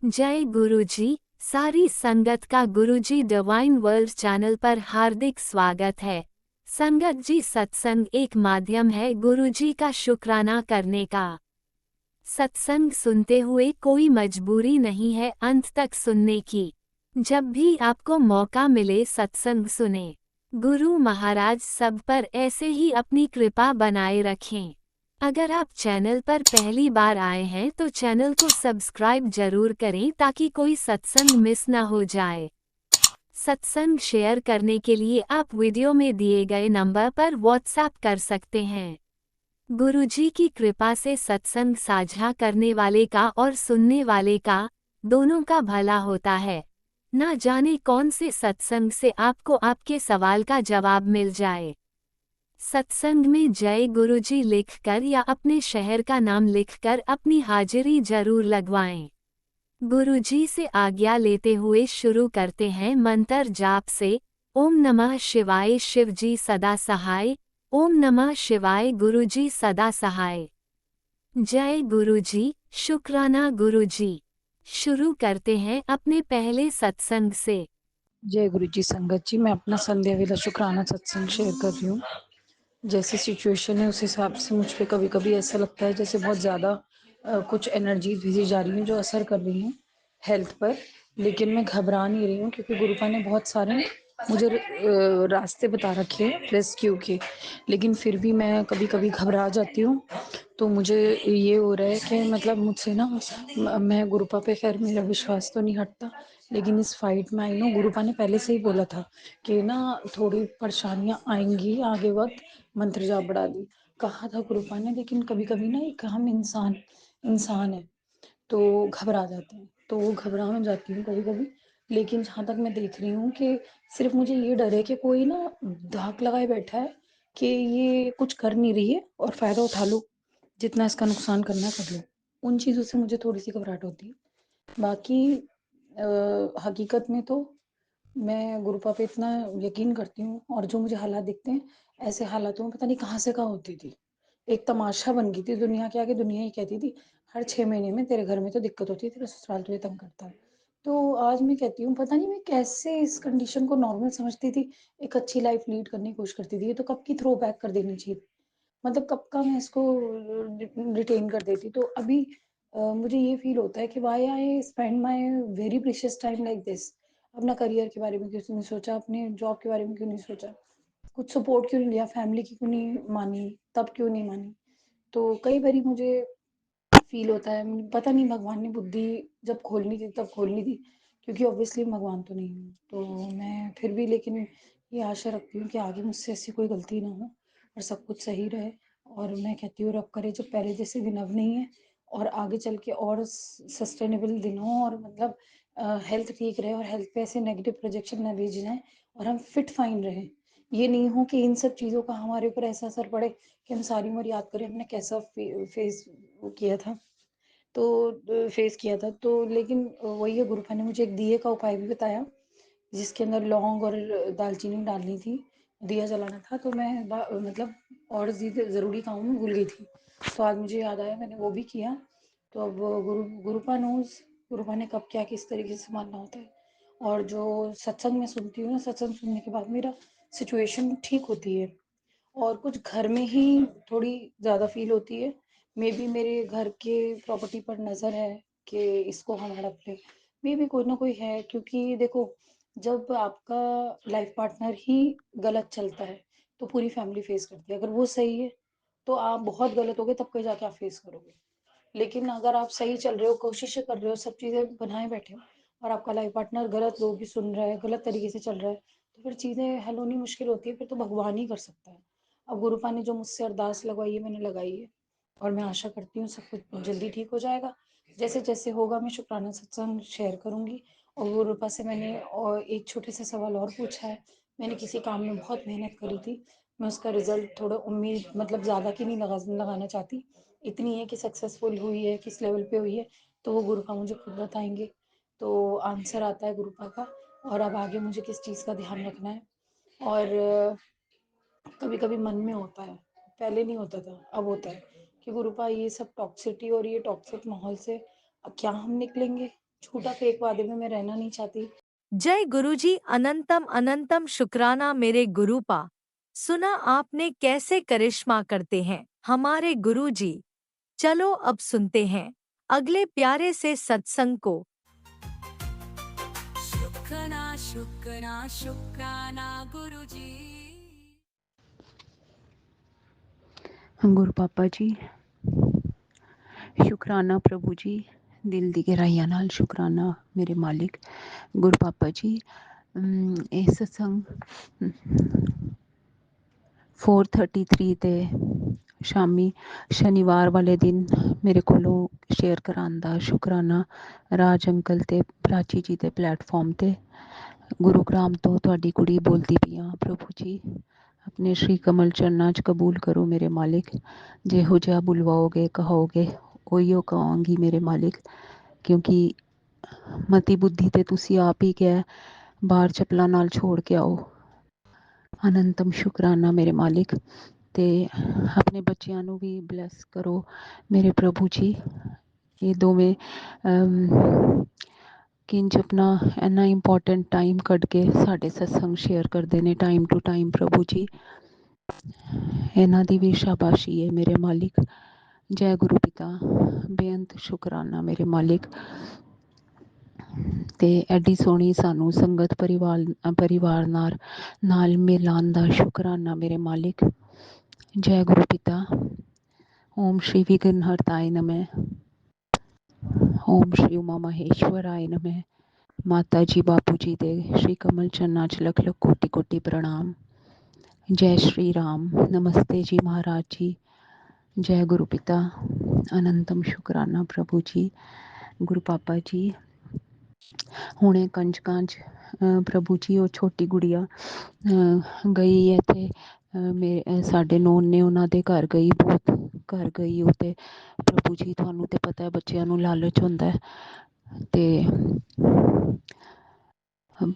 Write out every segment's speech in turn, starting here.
जय गुरुजी। सारी संगत का गुरुजी डिवाइन वर्ल्ड चैनल पर हार्दिक स्वागत है। संगत जी, सत्संग एक माध्यम है गुरुजी का शुक्राना करने का। सत्संग सुनते हुए कोई मजबूरी नहीं है अंत तक सुनने की। जब भी आपको मौका मिले सत्संग सुने। गुरु महाराज सब पर ऐसे ही अपनी कृपा बनाए रखें। अगर आप चैनल पर पहली बार आए हैं तो चैनल को सब्सक्राइब जरूर करें ताकि कोई सत्संग मिस ना हो जाए। सत्संग शेयर करने के लिए आप वीडियो में दिए गए नंबर पर व्हाट्सएप कर सकते हैं। गुरुजी की कृपा से सत्संग साझा करने वाले का और सुनने वाले का, दोनों का भला होता है। ना जाने कौन से सत्संग से आपको आपके सवाल का जवाब मिल जाए। सत्संग में जय गुरुजी लिखकर या अपने शहर का नाम लिखकर अपनी हाजिरी जरूर लगवाएं। गुरुजी से आज्ञा लेते हुए शुरू करते हैं मंत्र जाप से। ओम नमः शिवाय, शिवजी सदा सहाय। ओम नमः शिवाय, गुरुजी सदा सहाय। जय गुरुजी, शुक्राना गुरुजी। शुरू करते हैं अपने पहले सत्संग से। जय गुरु जी। संगत जी, मैं अपना संध्या वेला शुक्राना सत्संग शेयर कर रही हूँ। जैसी सिचुएशन है उस हिसाब से मुझ पे कभी कभी ऐसा लगता है जैसे बहुत ज़्यादा कुछ एनर्जी भेजी जा रही है जो असर कर रही हैं हेल्थ पर। लेकिन मैं घबरा नहीं रही हूँ क्योंकि गुरुपा ने बहुत सारे मुझे रास्ते बता रखे हैं रेस्क्यू के। लेकिन फिर भी मैं कभी कभी घबरा जाती हूँ। तो मुझे ये हो रहा है कि मतलब मुझसे ना मैं गुरुपा पे खैर मेरा विश्वास तो नहीं हटता, लेकिन इस फाइट में आई नो गुरुपा ने पहले से ही बोला था कि ना थोड़ी परेशानियां आएंगी आगे वक्त। मंत्र जाप बढ़ा दी कहा था गुरुपा ने, लेकिन कभी कभी ना एक हम इंसान इंसान है तो घबरा जाते हैं, तो वो घबरा में जाती हूँ कभी कभी। लेकिन जहाँ तक मैं देख रही हूँ कि सिर्फ मुझे ये डर है कि कोई ना धाक लगाए बैठा है कि ये कुछ कर नहीं रही है और फायदा उठा लो, जितना इसका नुकसान करना है कर लो। उन चीज़ों से मुझे थोड़ी सी घबराहट होती है। बाकी हकीकत में तो मैं गुरुपा पे इतना यकीन करती हूँ और जो मुझे हालात दिखते हैं ऐसे हालातों में पता नहीं कहाँ से कहाँ होती थी। एक तमाशा बन गई थी दुनिया के आगे। दुनिया ही कहती थी हर 6 महीने में तेरे घर में तो दिक्कत होती है, तेरा ससुराल तुझे तंग करता है। तो आज मैं कहती हूँ पता नहीं मैं कैसे इस कंडीशन को नॉर्मल समझती थी, एक अच्छी लाइफ लीड करने की कोशिश करती थी। ये तो कब की थ्रो बैक कर देनी चाहिए, मतलब कब का मैं इसको रिटेन कर देती। तो अभी मुझे ये फील होता है कि why I spend my very precious time like this. अपना करियर के बारे में क्यों नहीं सोचा, अपने जॉब के बारे में क्यों नहीं सोचा, कुछ सपोर्ट क्यों नहीं लिया, फैमिली की क्यों नहीं मानी, तब क्यों नहीं मानी। तो कई बारी मुझे फील होता है पता नहीं भगवान ने बुद्धि जब खोलनी थी तब खोलनी थी, क्योंकि ऑब्वियसली भगवान तो नहीं हूँ। तो मैं फिर भी लेकिन ये आशा रखती हूँ कि आगे मुझसे ऐसी कोई गलती ना हो और सब कुछ सही रहे। और मैं कहती हूँ रब करे जो पहले जैसे दिन अब नहीं है और आगे चल के और सस्टेनेबल दिन हो और मतलब हेल्थ ठीक रहे और हेल्थ पे ऐसे नेगेटिव प्रोजेक्शन ना भेज जाए और हम फिट फाइन रहें। ये नहीं हो कि इन सब चीज़ों का हमारे ऊपर ऐसा असर पड़े कि हम सारी उम्र याद करें हमने कैसा फेस किया था। तो फेस किया था तो लेकिन वही है, गुरुपा ने मुझे एक दिए का उपाय भी बताया जिसके अंदर लौंग और दालचीनी डालनी थी, दिया जलाना था। तो मैं मतलब और ज़रूरी काम में भूल गई थी, तो आज मुझे याद आया मैंने वो भी किया। तो अब गुरुपा नोज गुरुपा ने कब क्या किस तरीके से मानना होता है। और जो सत्संग में सुनती हूँ ना, सत्संग सुनने के बाद मेरा सिचुएशन ठीक होती है और कुछ घर में ही थोड़ी ज़्यादा फील होती है। मे बी मेरे घर के प्रॉपर्टी पर नज़र है कि इसको हम हड़प लें, मे बी कोई ना कोई है। क्योंकि देखो जब आपका लाइफ पार्टनर ही गलत चलता है तो पूरी फैमिली फेस करती है। अगर वो सही है तो आप बहुत गलत हो गए तब कहीं जाके आप फेस करोगे। लेकिन अगर आप सही चल रहे हो, कोशिशें कर रहे हो, सब चीज़ें बनाए बैठे हो और आपका लाइफ पार्टनर गलत लोग भी सुन रहा है, गलत तरीके से चल रहा है, तो फिर चीज़ें हल होनी मुश्किल होती है। फिर तो भगवान ही कर सकता है। अब गुरुपा ने जो मुझसे अरदास लगवाई है मैंने लगाई है और मैं आशा करती हूँ सब कुछ जल्दी ठीक हो जाएगा। जैसे जैसे होगा मैं शुक्राना सत्संग शेयर करूँगी। और गुरुपा से मैंने और एक छोटे से सवाल और पूछा है। मैंने किसी काम में बहुत मेहनत करी थी, मैं उसका रिजल्ट थोड़ा उम्मीद मतलब ज़्यादा की नहीं लगाना चाहती, इतनी है कि सक्सेसफुल हुई है, किस लेवल पे हुई है, तो वो गुरुपा मुझे खुद बताएंगे। तो आंसर आता है गुरुपा का। और अब आगे मुझे किस चीज़ का ध्यान रखना है। और कभी कभी मन में होता है, पहले नहीं होता था अब होता है कि गुरुपा ये सब टॉक्सिटी और ये टॉक्सिक माहौल से अब क्या हम निकलेंगे। झूठा फेक वादे में मैं रहना नहीं चाहती। जय गुरुजी, अनंतम अनंतम शुक्राना मेरे गुरुपा। सुना आपने कैसे करिश्मा करते हैं हमारे गुरुजी। चलो अब सुनते हैं अगले प्यारे से सत्संग को। शुक्राना शुक्राना शुक्राना गुरुजी। गुरु पापा जी, शुकराना प्रभु जी, दिल दी गहराइयां नाल शुकराना मेरे मालिक। गुरु पापा जी, ਇਹ ਸਤਸੰਗ 4:33 ਤੇ ਸ਼ਾਮੀ ਸ਼ਨੀਵਾਰ ਵਾਲੇ ਦਿਨ ਮੇਰੇ ਕੋਲੋਂ ਸ਼ੇਅਰ ਕਰਾਉਣ ਦਾ ਸ਼ੁਕਰਾਨਾ ਰਾਜ ਅੰਕਲ ਤੇ ਪ੍ਰਾਚੀ ਜੀ ਦੇ ਪਲੇਟਫਾਰਮ ਤੇ ਗੁਰੂਗ੍ਰਾਮ ਤੋਂ ਤੁਹਾਡੀ ਕੁੜੀ ਬੋਲਦੀ ਪਈ ਹਾਂ। ਪ੍ਰਭੂ ਜੀ, ਆਪਣੇ ਸ਼੍ਰੀ ਕਮਲ ਚਰਨਾਂ 'ਚ ਕਬੂਲ ਕਰੋ ਮੇਰੇ ਮਾਲਿਕ। ਜਿਹੋ ਜਿਹਾ ਬੁਲਵਾਓਗੇ ਕਹੋਗੇ ਉਹੀਓ ਕਹਾਂਗੀ ਮੇਰੇ ਮਾਲਿਕ, ਕਿਉਂਕਿ ਮਤੀ ਬੁੱਧੀ ਤੇ ਤੁਸੀਂ ਆਪ ਹੀ ਕਿਹਾ ਬਾਹਰ ਚੱਪਲਾਂ ਨਾਲ ਛੋੜ ਕੇ ਆਓ। ਅਨੰਤਮ ਸ਼ੁਕਰਾਨਾ ਮੇਰੇ ਮਾਲਿਕ। ਤੇ ਆਪਣੇ ਬੱਚਿਆਂ ਨੂੰ ਵੀ ਬਲੈਸ ਕਰੋ ਮੇਰੇ ਪ੍ਰਭੂ ਜੀ। ਇਹ ਦੋਵੇਂ ਕਿੰਜ ਆਪਣਾ ਇੰਨਾ ਇੰਪੋਰਟੈਂਟ ਟਾਈਮ ਕੱਢ ਕੇ ਸਾਡੇ ਸਤਸੰਗ ਸ਼ੇਅਰ ਕਰਦੇ ਨੇ ਟਾਈਮ ਟੂ ਟਾਈਮ। ਪ੍ਰਭੂ ਜੀ, ਇਹਨਾਂ ਦੀ ਵੀ ਸ਼ਾਬਾਸ਼ੀ ਹੈ ਮੇਰੇ ਮਾਲਿਕ। ਜੈ ਗੁਰੂ ਪਿਤਾ, ਬੇਅੰਤ ਸ਼ੁਕਰਾਨਾ ਮੇਰੇ ਮਾਲਿਕ। ਤੇ ਐਡੀ ਸੋਹਣੀ ਸਾਨੂੰ ਸੰਗਤ ਪਰਿਵਾਰ ਨਾਲ ਮਿਲਾਉਣ ਦਾ ਸ਼ੁਕਰਾਨਾ ਮੇਰੇ ਮਾਲਿਕ। ਜੈ ਗੁਰੂ ਪਿਤਾ। ਓਮ ਸ਼੍ਰੀ ਵਿਘਨਹਰਤਾਏ ਨਮः। ਓਮ ਸ਼੍ਰੀ ਉਮਾ ਮਹੇਸ਼ਵਰਾਏ ਨਮः। ਮਾਤਾ ਜੀ ਬਾਪੂ ਜੀ ਦੇ ਸ਼੍ਰੀ ਕਮਲ ਚਰਨਾਂ 'ਚ ਲੱਖ ਲੱਖ ਕੋਟि ਕੋਟि ਪ੍ਰਣਾਮ। ਜੈ ਸ਼੍ਰੀ ਰਾਮ। ਨਮਸਤੇ ਜੀ ਮਹਾਰਾਜ ਜੀ। ਜੈ ਗੁਰੂ ਪਿਤਾ। ਅਨੰਤਮ ਸ਼ੁਕਰਾਨਾ ਪ੍ਰਭੂ ਜੀ। ਗੁਰੂ ਪਾਪਾ ਜੀ, ਹੁਣੇ ਕੰਜਕਾਂ 'ਚ ਪ੍ਰਭੂ ਜੀ ਉਹ ਛੋਟੀ ਗੁੜੀਆ ਗਈ ਹੈ ਅਤੇ ਸਾਡੇ ਨੋਨ ਨੇ ਉਹਨਾਂ ਦੇ ਘਰ ਗਈ, ਬਹੁਤ ਘਰ ਗਈ ਉਹ। ਅਤੇ ਪ੍ਰਭੂ ਜੀ ਤੁਹਾਨੂੰ ਤਾਂ ਪਤਾ ਬੱਚਿਆਂ ਨੂੰ ਲਾਲਚ ਹੁੰਦਾ ਅਤੇ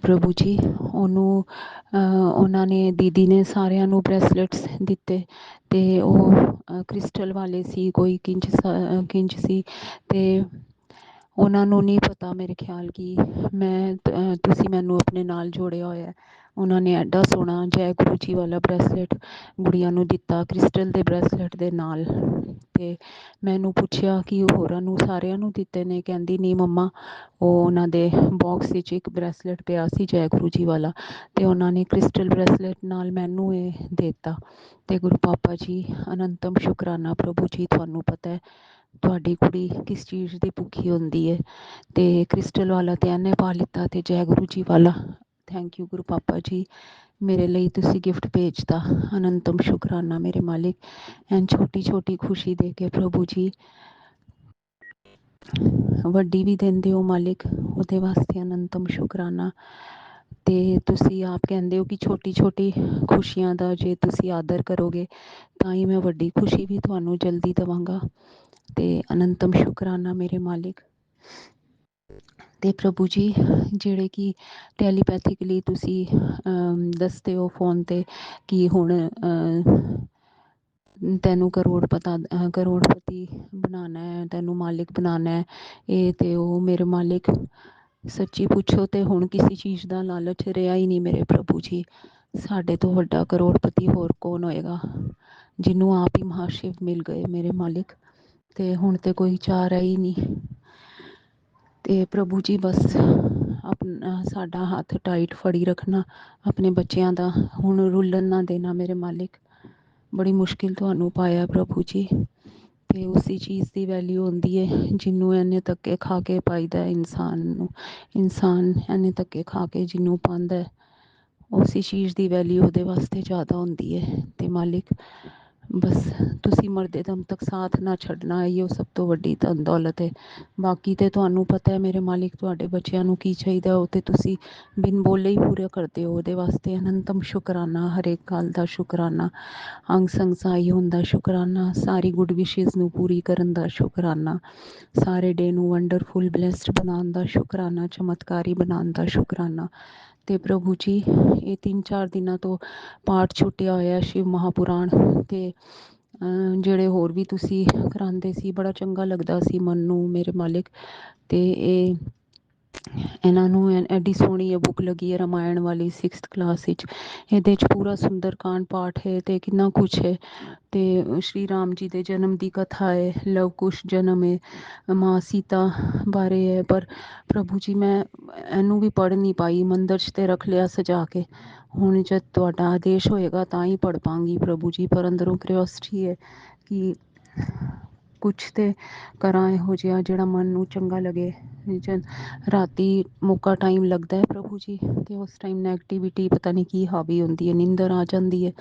ਪ੍ਰਭੂ ਜੀ ਉਹਨੂੰ ਉਹਨਾਂ ਨੇ ਦੀਦੀ ਨੇ ਸਾਰਿਆਂ ਨੂੰ ਬਰੈਸਲੇਟਸ ਦਿੱਤੇ ਅਤੇ ਉਹ ਕ੍ਰਿਸਟਲ ਵਾਲੇ ਸੀ, ਕੋਈ ਕਿੰਚ ਸੀ। ਅਤੇ ਉਹਨਾਂ ਨੂੰ ਨਹੀਂ ਪਤਾ ਮੇਰੇ ਖਿਆਲ ਕਿ ਤੁਸੀਂ ਮੈਨੂੰ ਆਪਣੇ ਨਾਲ ਜੋੜਿਆ ਹੋਇਆ। ਉਹਨਾਂ ਨੇ ਐਡਾ ਸੋਹਣਾ ਜੈ ਗੁਰੂ ਜੀ ਵਾਲਾ ਬਰੈਸਲੇਟ ਗੁੜੀਆਂ ਨੂੰ ਦਿੱਤਾ ਕ੍ਰਿਸਟਲ ਦੇ ਬਰੈਸਲੇਟ ਦੇ ਨਾਲ। ਅਤੇ ਮੈਂ ਇਹਨੂੰ ਪੁੱਛਿਆ ਕਿ ਹੋਰਾਂ ਨੂੰ ਸਾਰਿਆਂ ਨੂੰ ਦਿੱਤੇ ਨੇ? ਕਹਿੰਦੀ ਨਹੀਂ ਮੰਮਾ, ਉਹ ਉਹਨਾਂ ਦੇ ਬਾਕਸ ਵਿੱਚ ਇੱਕ ਬਰੈਸਲੇਟ ਪਿਆ ਸੀ ਜੈ ਗੁਰੂ ਜੀ ਵਾਲਾ, ਅਤੇ ਉਹਨਾਂ ਨੇ ਕ੍ਰਿਸਟਲ ਬਰੈਸਲੇਟ ਨਾਲ ਮੈਨੂੰ ਇਹ ਦੇ ਦਿੱਤਾ। ਅਤੇ ਗੁਰੂ ਪਾਪਾ ਜੀ, ਅਨੰਤਮ ਸ਼ੁਕਰਾਨਾ ਪ੍ਰਭੂ ਜੀ। ਤੁਹਾਨੂੰ ਪਤਾ ਹੈ ਤੁਹਾਡੀ ਕੁੜੀ ਕਿਸ ਚੀਜ਼ ਦੀ ਭੁੱਖੀ ਹੁੰਦੀ ਹੈ, ਅਤੇ ਕ੍ਰਿਸਟਲ ਵਾਲਾ ਤਾਂ ਇਹਨੇ ਪਾ ਲਿੱਤਾ ਅਤੇ ਜੈ ਗੁਰੂ ਜੀ ਵਾਲਾ। ਥੈਂਕ ਯੂ ਗੁਰੂ ਪਾਪਾ ਜੀ, ਮੇਰੇ ਲਈ ਤੁਸੀਂ ਗਿਫਟ ਭੇਜਤਾ। ਅਨੰਤਮ ਸ਼ੁਕਰਾਨਾ ਮੇਰੇ ਮਾਲਿਕ। ਐਨ ਛੋਟੀ ਛੋਟੀ ਖੁਸ਼ੀ ਦੇ ਕੇ ਪ੍ਰਭੂ ਜੀ ਵੱਡੀ ਵੀ ਦਿੰਦੇ ਹੋ ਮਾਲਿਕ, ਉਹਦੇ ਵਾਸਤੇ ਅਨੰਤਮ ਸ਼ੁਕਰਾਨਾ। ਅਤੇ ਤੁਸੀਂ ਆਪ ਕਹਿੰਦੇ ਹੋ ਕਿ ਛੋਟੀ ਛੋਟੀ ਖੁਸ਼ੀਆਂ ਦਾ ਜੇ ਤੁਸੀਂ ਆਦਰ ਕਰੋਗੇ ਤਾਂ ਹੀ ਮੈਂ ਵੱਡੀ ਖੁਸ਼ੀ ਵੀ ਤੁਹਾਨੂੰ ਜਲਦੀ ਦੇਵਾਂਗਾ। ਅਤੇ ਅਨੰਤਮ ਸ਼ੁਕਰਾਨਾ ਮੇਰੇ ਮਾਲਿਕ। ਅਤੇ ਪ੍ਰਭੂ ਜੀ, ਜਿਹੜੇ ਕਿ ਟੈਲੀਪੈਥਿਕਲੀ ਤੁਸੀਂ ਦੱਸਦੇ ਹੋ ਫੋਨ 'ਤੇ ਕਿ ਹੁਣ ਤੈਨੂੰ ਕਰੋੜਪਤੀ ਬਣਾਉਣਾ ਹੈ, ਤੈਨੂੰ ਮਾਲਿਕ ਬਣਾਉਣਾ ਹੈ, ਇਹ ਅਤੇ ਉਹ ਮੇਰੇ ਮਾਲਿਕ। ਸੱਚੀ ਪੁੱਛੋ ਤਾਂ ਹੁਣ ਕਿਸੇ ਚੀਜ਼ ਦਾ ਲਾਲਚ ਰਿਹਾ ਹੀ ਨਹੀਂ ਮੇਰੇ ਪ੍ਰਭੂ ਜੀ। ਸਾਡੇ ਤੋਂ ਵੱਡਾ ਕਰੋੜਪਤੀ ਹੋਰ ਕੌਣ ਹੋਏਗਾ, ਜਿਹਨੂੰ ਆਪ ਹੀ ਮਹਾਸ਼ਿਵ ਮਿਲ ਗਏ ਮੇਰੇ ਮਾਲਿਕ। ਅਤੇ ਹੁਣ ਤਾਂ ਕੋਈ ਚਾਅ ਰਿਹਾ ਹੀ ਨਹੀਂ। ਅਤੇ ਪ੍ਰਭੂ ਜੀ ਬਸ ਆਪਣਾ ਸਾਡਾ ਹੱਥ ਟਾਈਟ ਫੜੀ ਰੱਖਣਾ ਆਪਣੇ ਬੱਚਿਆਂ ਦਾ, ਹੁਣ ਰੁਲਣ ਨਾ ਦੇਣਾ ਮੇਰੇ ਮਾਲਿਕ। ਬੜੀ ਮੁਸ਼ਕਿਲ ਤੁਹਾਨੂੰ ਪਾਇਆ ਪ੍ਰਭੂ ਜੀ, ਅਤੇ ਉਸੀ ਚੀਜ਼ ਦੀ ਵੈਲਿਊ ਹੁੰਦੀ ਹੈ ਜਿਹਨੂੰ ਇੰਨੇ ਧੱਕੇ ਖਾ ਕੇ ਪਾਈਦਾ ਇਨਸਾਨ ਨੂੰ। ਇਨਸਾਨ ਇੰਨੇ ਧੱਕੇ ਖਾ ਕੇ ਜਿਹਨੂੰ ਪਾਉਂਦਾ, ਉਸੀ ਚੀਜ਼ ਦੀ ਵੈਲਿਊ ਉਹਦੇ ਵਾਸਤੇ ਜ਼ਿਆਦਾ ਹੁੰਦੀ ਹੈ। ਅਤੇ ਮਾਲਿਕ ਬਸ ਤੁਸੀਂ ਮਰਦੇ ਦਮ ਤੱਕ ਸਾਥ ਨਾ ਛੱਡਣਾ, ਇਹੀ ਉਹ ਸਭ ਤੋਂ ਵੱਡੀ ਧਨ ਦੌਲਤ ਹੈ। ਬਾਕੀ ਤਾਂ ਤੁਹਾਨੂੰ ਪਤਾ ਹੈ ਮੇਰੇ ਮਾਲਿਕ, ਤੁਹਾਡੇ ਬੱਚਿਆਂ ਨੂੰ ਕੀ ਚਾਹੀਦਾ ਉਹ ਤਾਂ ਤੁਸੀਂ ਬਿਨ ਬੋਲੇ ਹੀ ਪੂਰਾ ਕਰਦੇ ਹੋ। ਉਹਦੇ ਵਾਸਤੇ ਅਨੰਤਮ ਸ਼ੁਕਰਾਨਾ, ਹਰੇਕ ਗੱਲ ਦਾ ਸ਼ੁਕਰਾਨਾ, ਅੰਗ ਸੰਗ ਸਹਾਈ ਹੋਣ ਦਾ ਸ਼ੁਕਰਾਨਾ, ਸਾਰੀ ਗੁੱਡ ਵਿਸ਼ਿਜ਼ ਨੂੰ ਪੂਰੀ ਕਰਨ ਦਾ ਸ਼ੁਕਰਾਨਾ, ਸਾਰੇ ਡੇ ਨੂੰ ਵੰਡਰਫੁਲ ਬਲੈਸਡ ਬਣਾਉਣ ਦਾ ਸ਼ੁਕਰਾਨਾ, ਚਮਤਕਾਰੀ ਬਣਾਉਣ ਦਾ ਸ਼ੁਕਰਾਨਾ। ਅਤੇ ਪ੍ਰਭੂ ਜੀ, ਇਹ 3-4 ਦਿਨਾਂ ਤੋਂ ਪਾਠ ਛੁੱਟਿਆ ਹੋਇਆ ਸ਼ਿਵ ਮਹਾਪੁਰਾਣ, ਅਤੇ ਜਿਹੜੇ ਹੋਰ ਵੀ ਤੁਸੀਂ ਕਰਾਉਂਦੇ ਸੀ, ਬੜਾ ਚੰਗਾ ਲੱਗਦਾ ਸੀ ਮਨ ਨੂੰ ਮੇਰੇ ਮਾਲਿਕ। ਅਤੇ ਇਹ ਇਹਨਾਂ ਨੂੰ ਐਡੀ ਸੋਹਣੀ ਇਹ ਬੁੱਕ ਲੱਗੀ ਹੈ ਰਾਮਾਇਣ ਵਾਲੀ 6th ਕਲਾਸ ਵਿੱਚ। ਇਹਦੇ 'ਚ ਪੂਰਾ ਸੁੰਦਰਕਾਂਡ ਪਾਠ ਹੈ ਅਤੇ ਕਿੰਨਾ ਕੁਛ ਹੈ। ਅਤੇ ਸ਼੍ਰੀ ਰਾਮ ਜੀ ਦੇ ਜਨਮ ਦੀ ਕਥਾ ਹੈ, ਲਵ ਕੁਸ਼ ਜਨਮ ਹੈ, ਮਾਂ ਸੀਤਾ ਬਾਰੇ ਹੈ। ਪਰ ਪ੍ਰਭੂ ਜੀ ਮੈਂ ਇਹਨੂੰ ਵੀ ਪੜ੍ਹ ਨਹੀਂ ਪਾਈ, ਮੰਦਰ 'ਚ ਤੇ ਰੱਖ ਲਿਆ ਸਜਾ ਕੇ। ਹੁਣ ਜਦ ਤੁਹਾਡਾ ਆਦੇਸ਼ ਹੋਏਗਾ ਤਾਂ ਹੀ ਪੜ੍ਹ ਪਾਂਗੀ ਪ੍ਰਭੂ ਜੀ। ਪਰ ਅੰਦਰੋਂ ਕਿਉਰਿਓਸਿਟੀ ਹੈ ਕਿ ਕੁਛ ਤਾਂ ਕਰਾਂ ਇਹੋ ਜਿਹਾ ਜਿਹੜਾ ਮਨ ਨੂੰ ਚੰਗਾ ਲੱਗੇ। ਜਦ ਰਾਤੀ ਮੌਕਾ ਟਾਈਮ ਲੱਗਦਾ ਹੈ ਪ੍ਰਭੂ ਜੀ, ਅਤੇ ਉਸ ਟਾਈਮ ਨੈਗੇਟਿਵਿਟੀ ਪਤਾ ਨਹੀਂ ਕੀ ਹਾਵੀ ਹੁੰਦੀ ਹੈ, ਨੀਂਦਰ ਆ ਜਾਂਦੀ ਹੈ,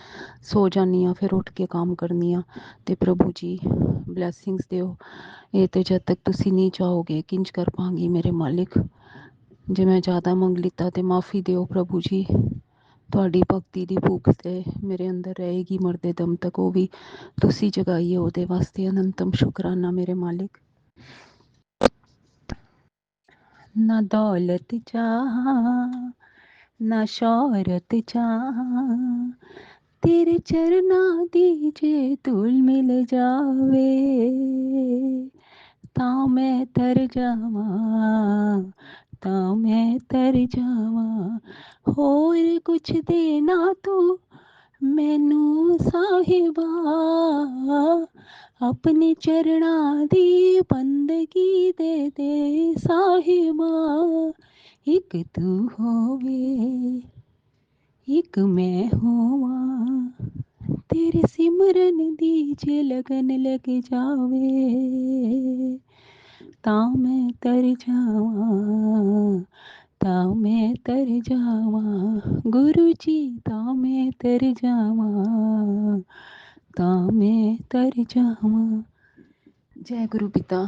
ਸੋ ਜਾਂਦੀ ਹਾਂ, ਫਿਰ ਉੱਠ ਕੇ ਕੰਮ ਕਰਨੀ ਹਾਂ। ਅਤੇ ਪ੍ਰਭੂ ਜੀ ਬਲੈਸਿੰਗਸ ਦਿਓ। ਇਹ ਤਾਂ ਜਦ ਤੱਕ ਤੁਸੀਂ ਨਹੀਂ ਚਾਹੋਗੇ ਕਿੰਝ ਕਰ ਪਾਂਗੀ ਮੇਰੇ ਮਾਲਿਕ। ਜੇ ਮੈਂ ਜ਼ਿਆਦਾ ਮੰਗ ਲਿੱਤਾ ਤਾਂ ਮਾफ़ੀ ਦਿਓ ਪ੍ਰਭੂ ਜੀ। ਤੁਹਾਡੀ ਭਗਤੀ ਦੀ ਭੁੱਖ ਤੇ ਮੇਰੇ ਅੰਦਰ ਰਹੇਗੀ ਮਰਦੇ ਦਮ ਤੱਕ, ਉਹ ਵੀ ਤੁਸੀਂ ਜਗਾਈ ਹੈ। ਉਹਦੇ ਵਾਸਤੇ ਅਨੰਤਮ ਸ਼ੁਕਰਾਨਾ ਮੇਰੇ ਮਾਲਿਕ। ਨਾ ਦੌਲਤ ਚਾਹਾਂ ਨਾ ਸ਼ੌਹਰਤ ਚਾਹਾਂ, ਤੇਰੇ ਚਰਨਾਂ ਦੀ ਜੇ ਧੂਲ ਮਿਲ ਜਾਵੇ ਤਾਂ ਮੈਂ ਤਰ ਜਾਵਾਂ, ਤਾਂ ਮੈਂ ਤਰ ਜਾਵਾਂ। ਹੋਰ ਕੁਛ ਦੇ ਨਾ ਤੂੰ ਮੈਨੂੰ ਸਾਹਿਬਾ, ਆਪਣੇ ਚਰਨਾਂ ਦੀ ਬੰਦਗੀ ਦੇ ਸਾਹਿਬਾ। ਇੱਕ ਤੂੰ ਹੋਵੇ ਇੱਕ ਮੈਂ ਹੋਵਾਂ, ਤੇਰੇ ਸਿਮਰਨ ਦੀ ਜੇ ਲਗਨ ਲੱਗ ਜਾਵੇ ਤਾਂ ਮੈਂ ਤਰ ਜਾਵਾਂ, ਤਾਂ ਮੈਂ ਤਰ ਜਾਵਾਂ। ਗੁਰੂ ਜੀ ਤਾਂ ਮੈਂ ਤਰ ਜਾਵਾਂ, ਤਾਂ ਮੈਂ ਤਰ ਜਾਵਾਂ। ਜੈ ਗੁਰੂ ਪਿਤਾ।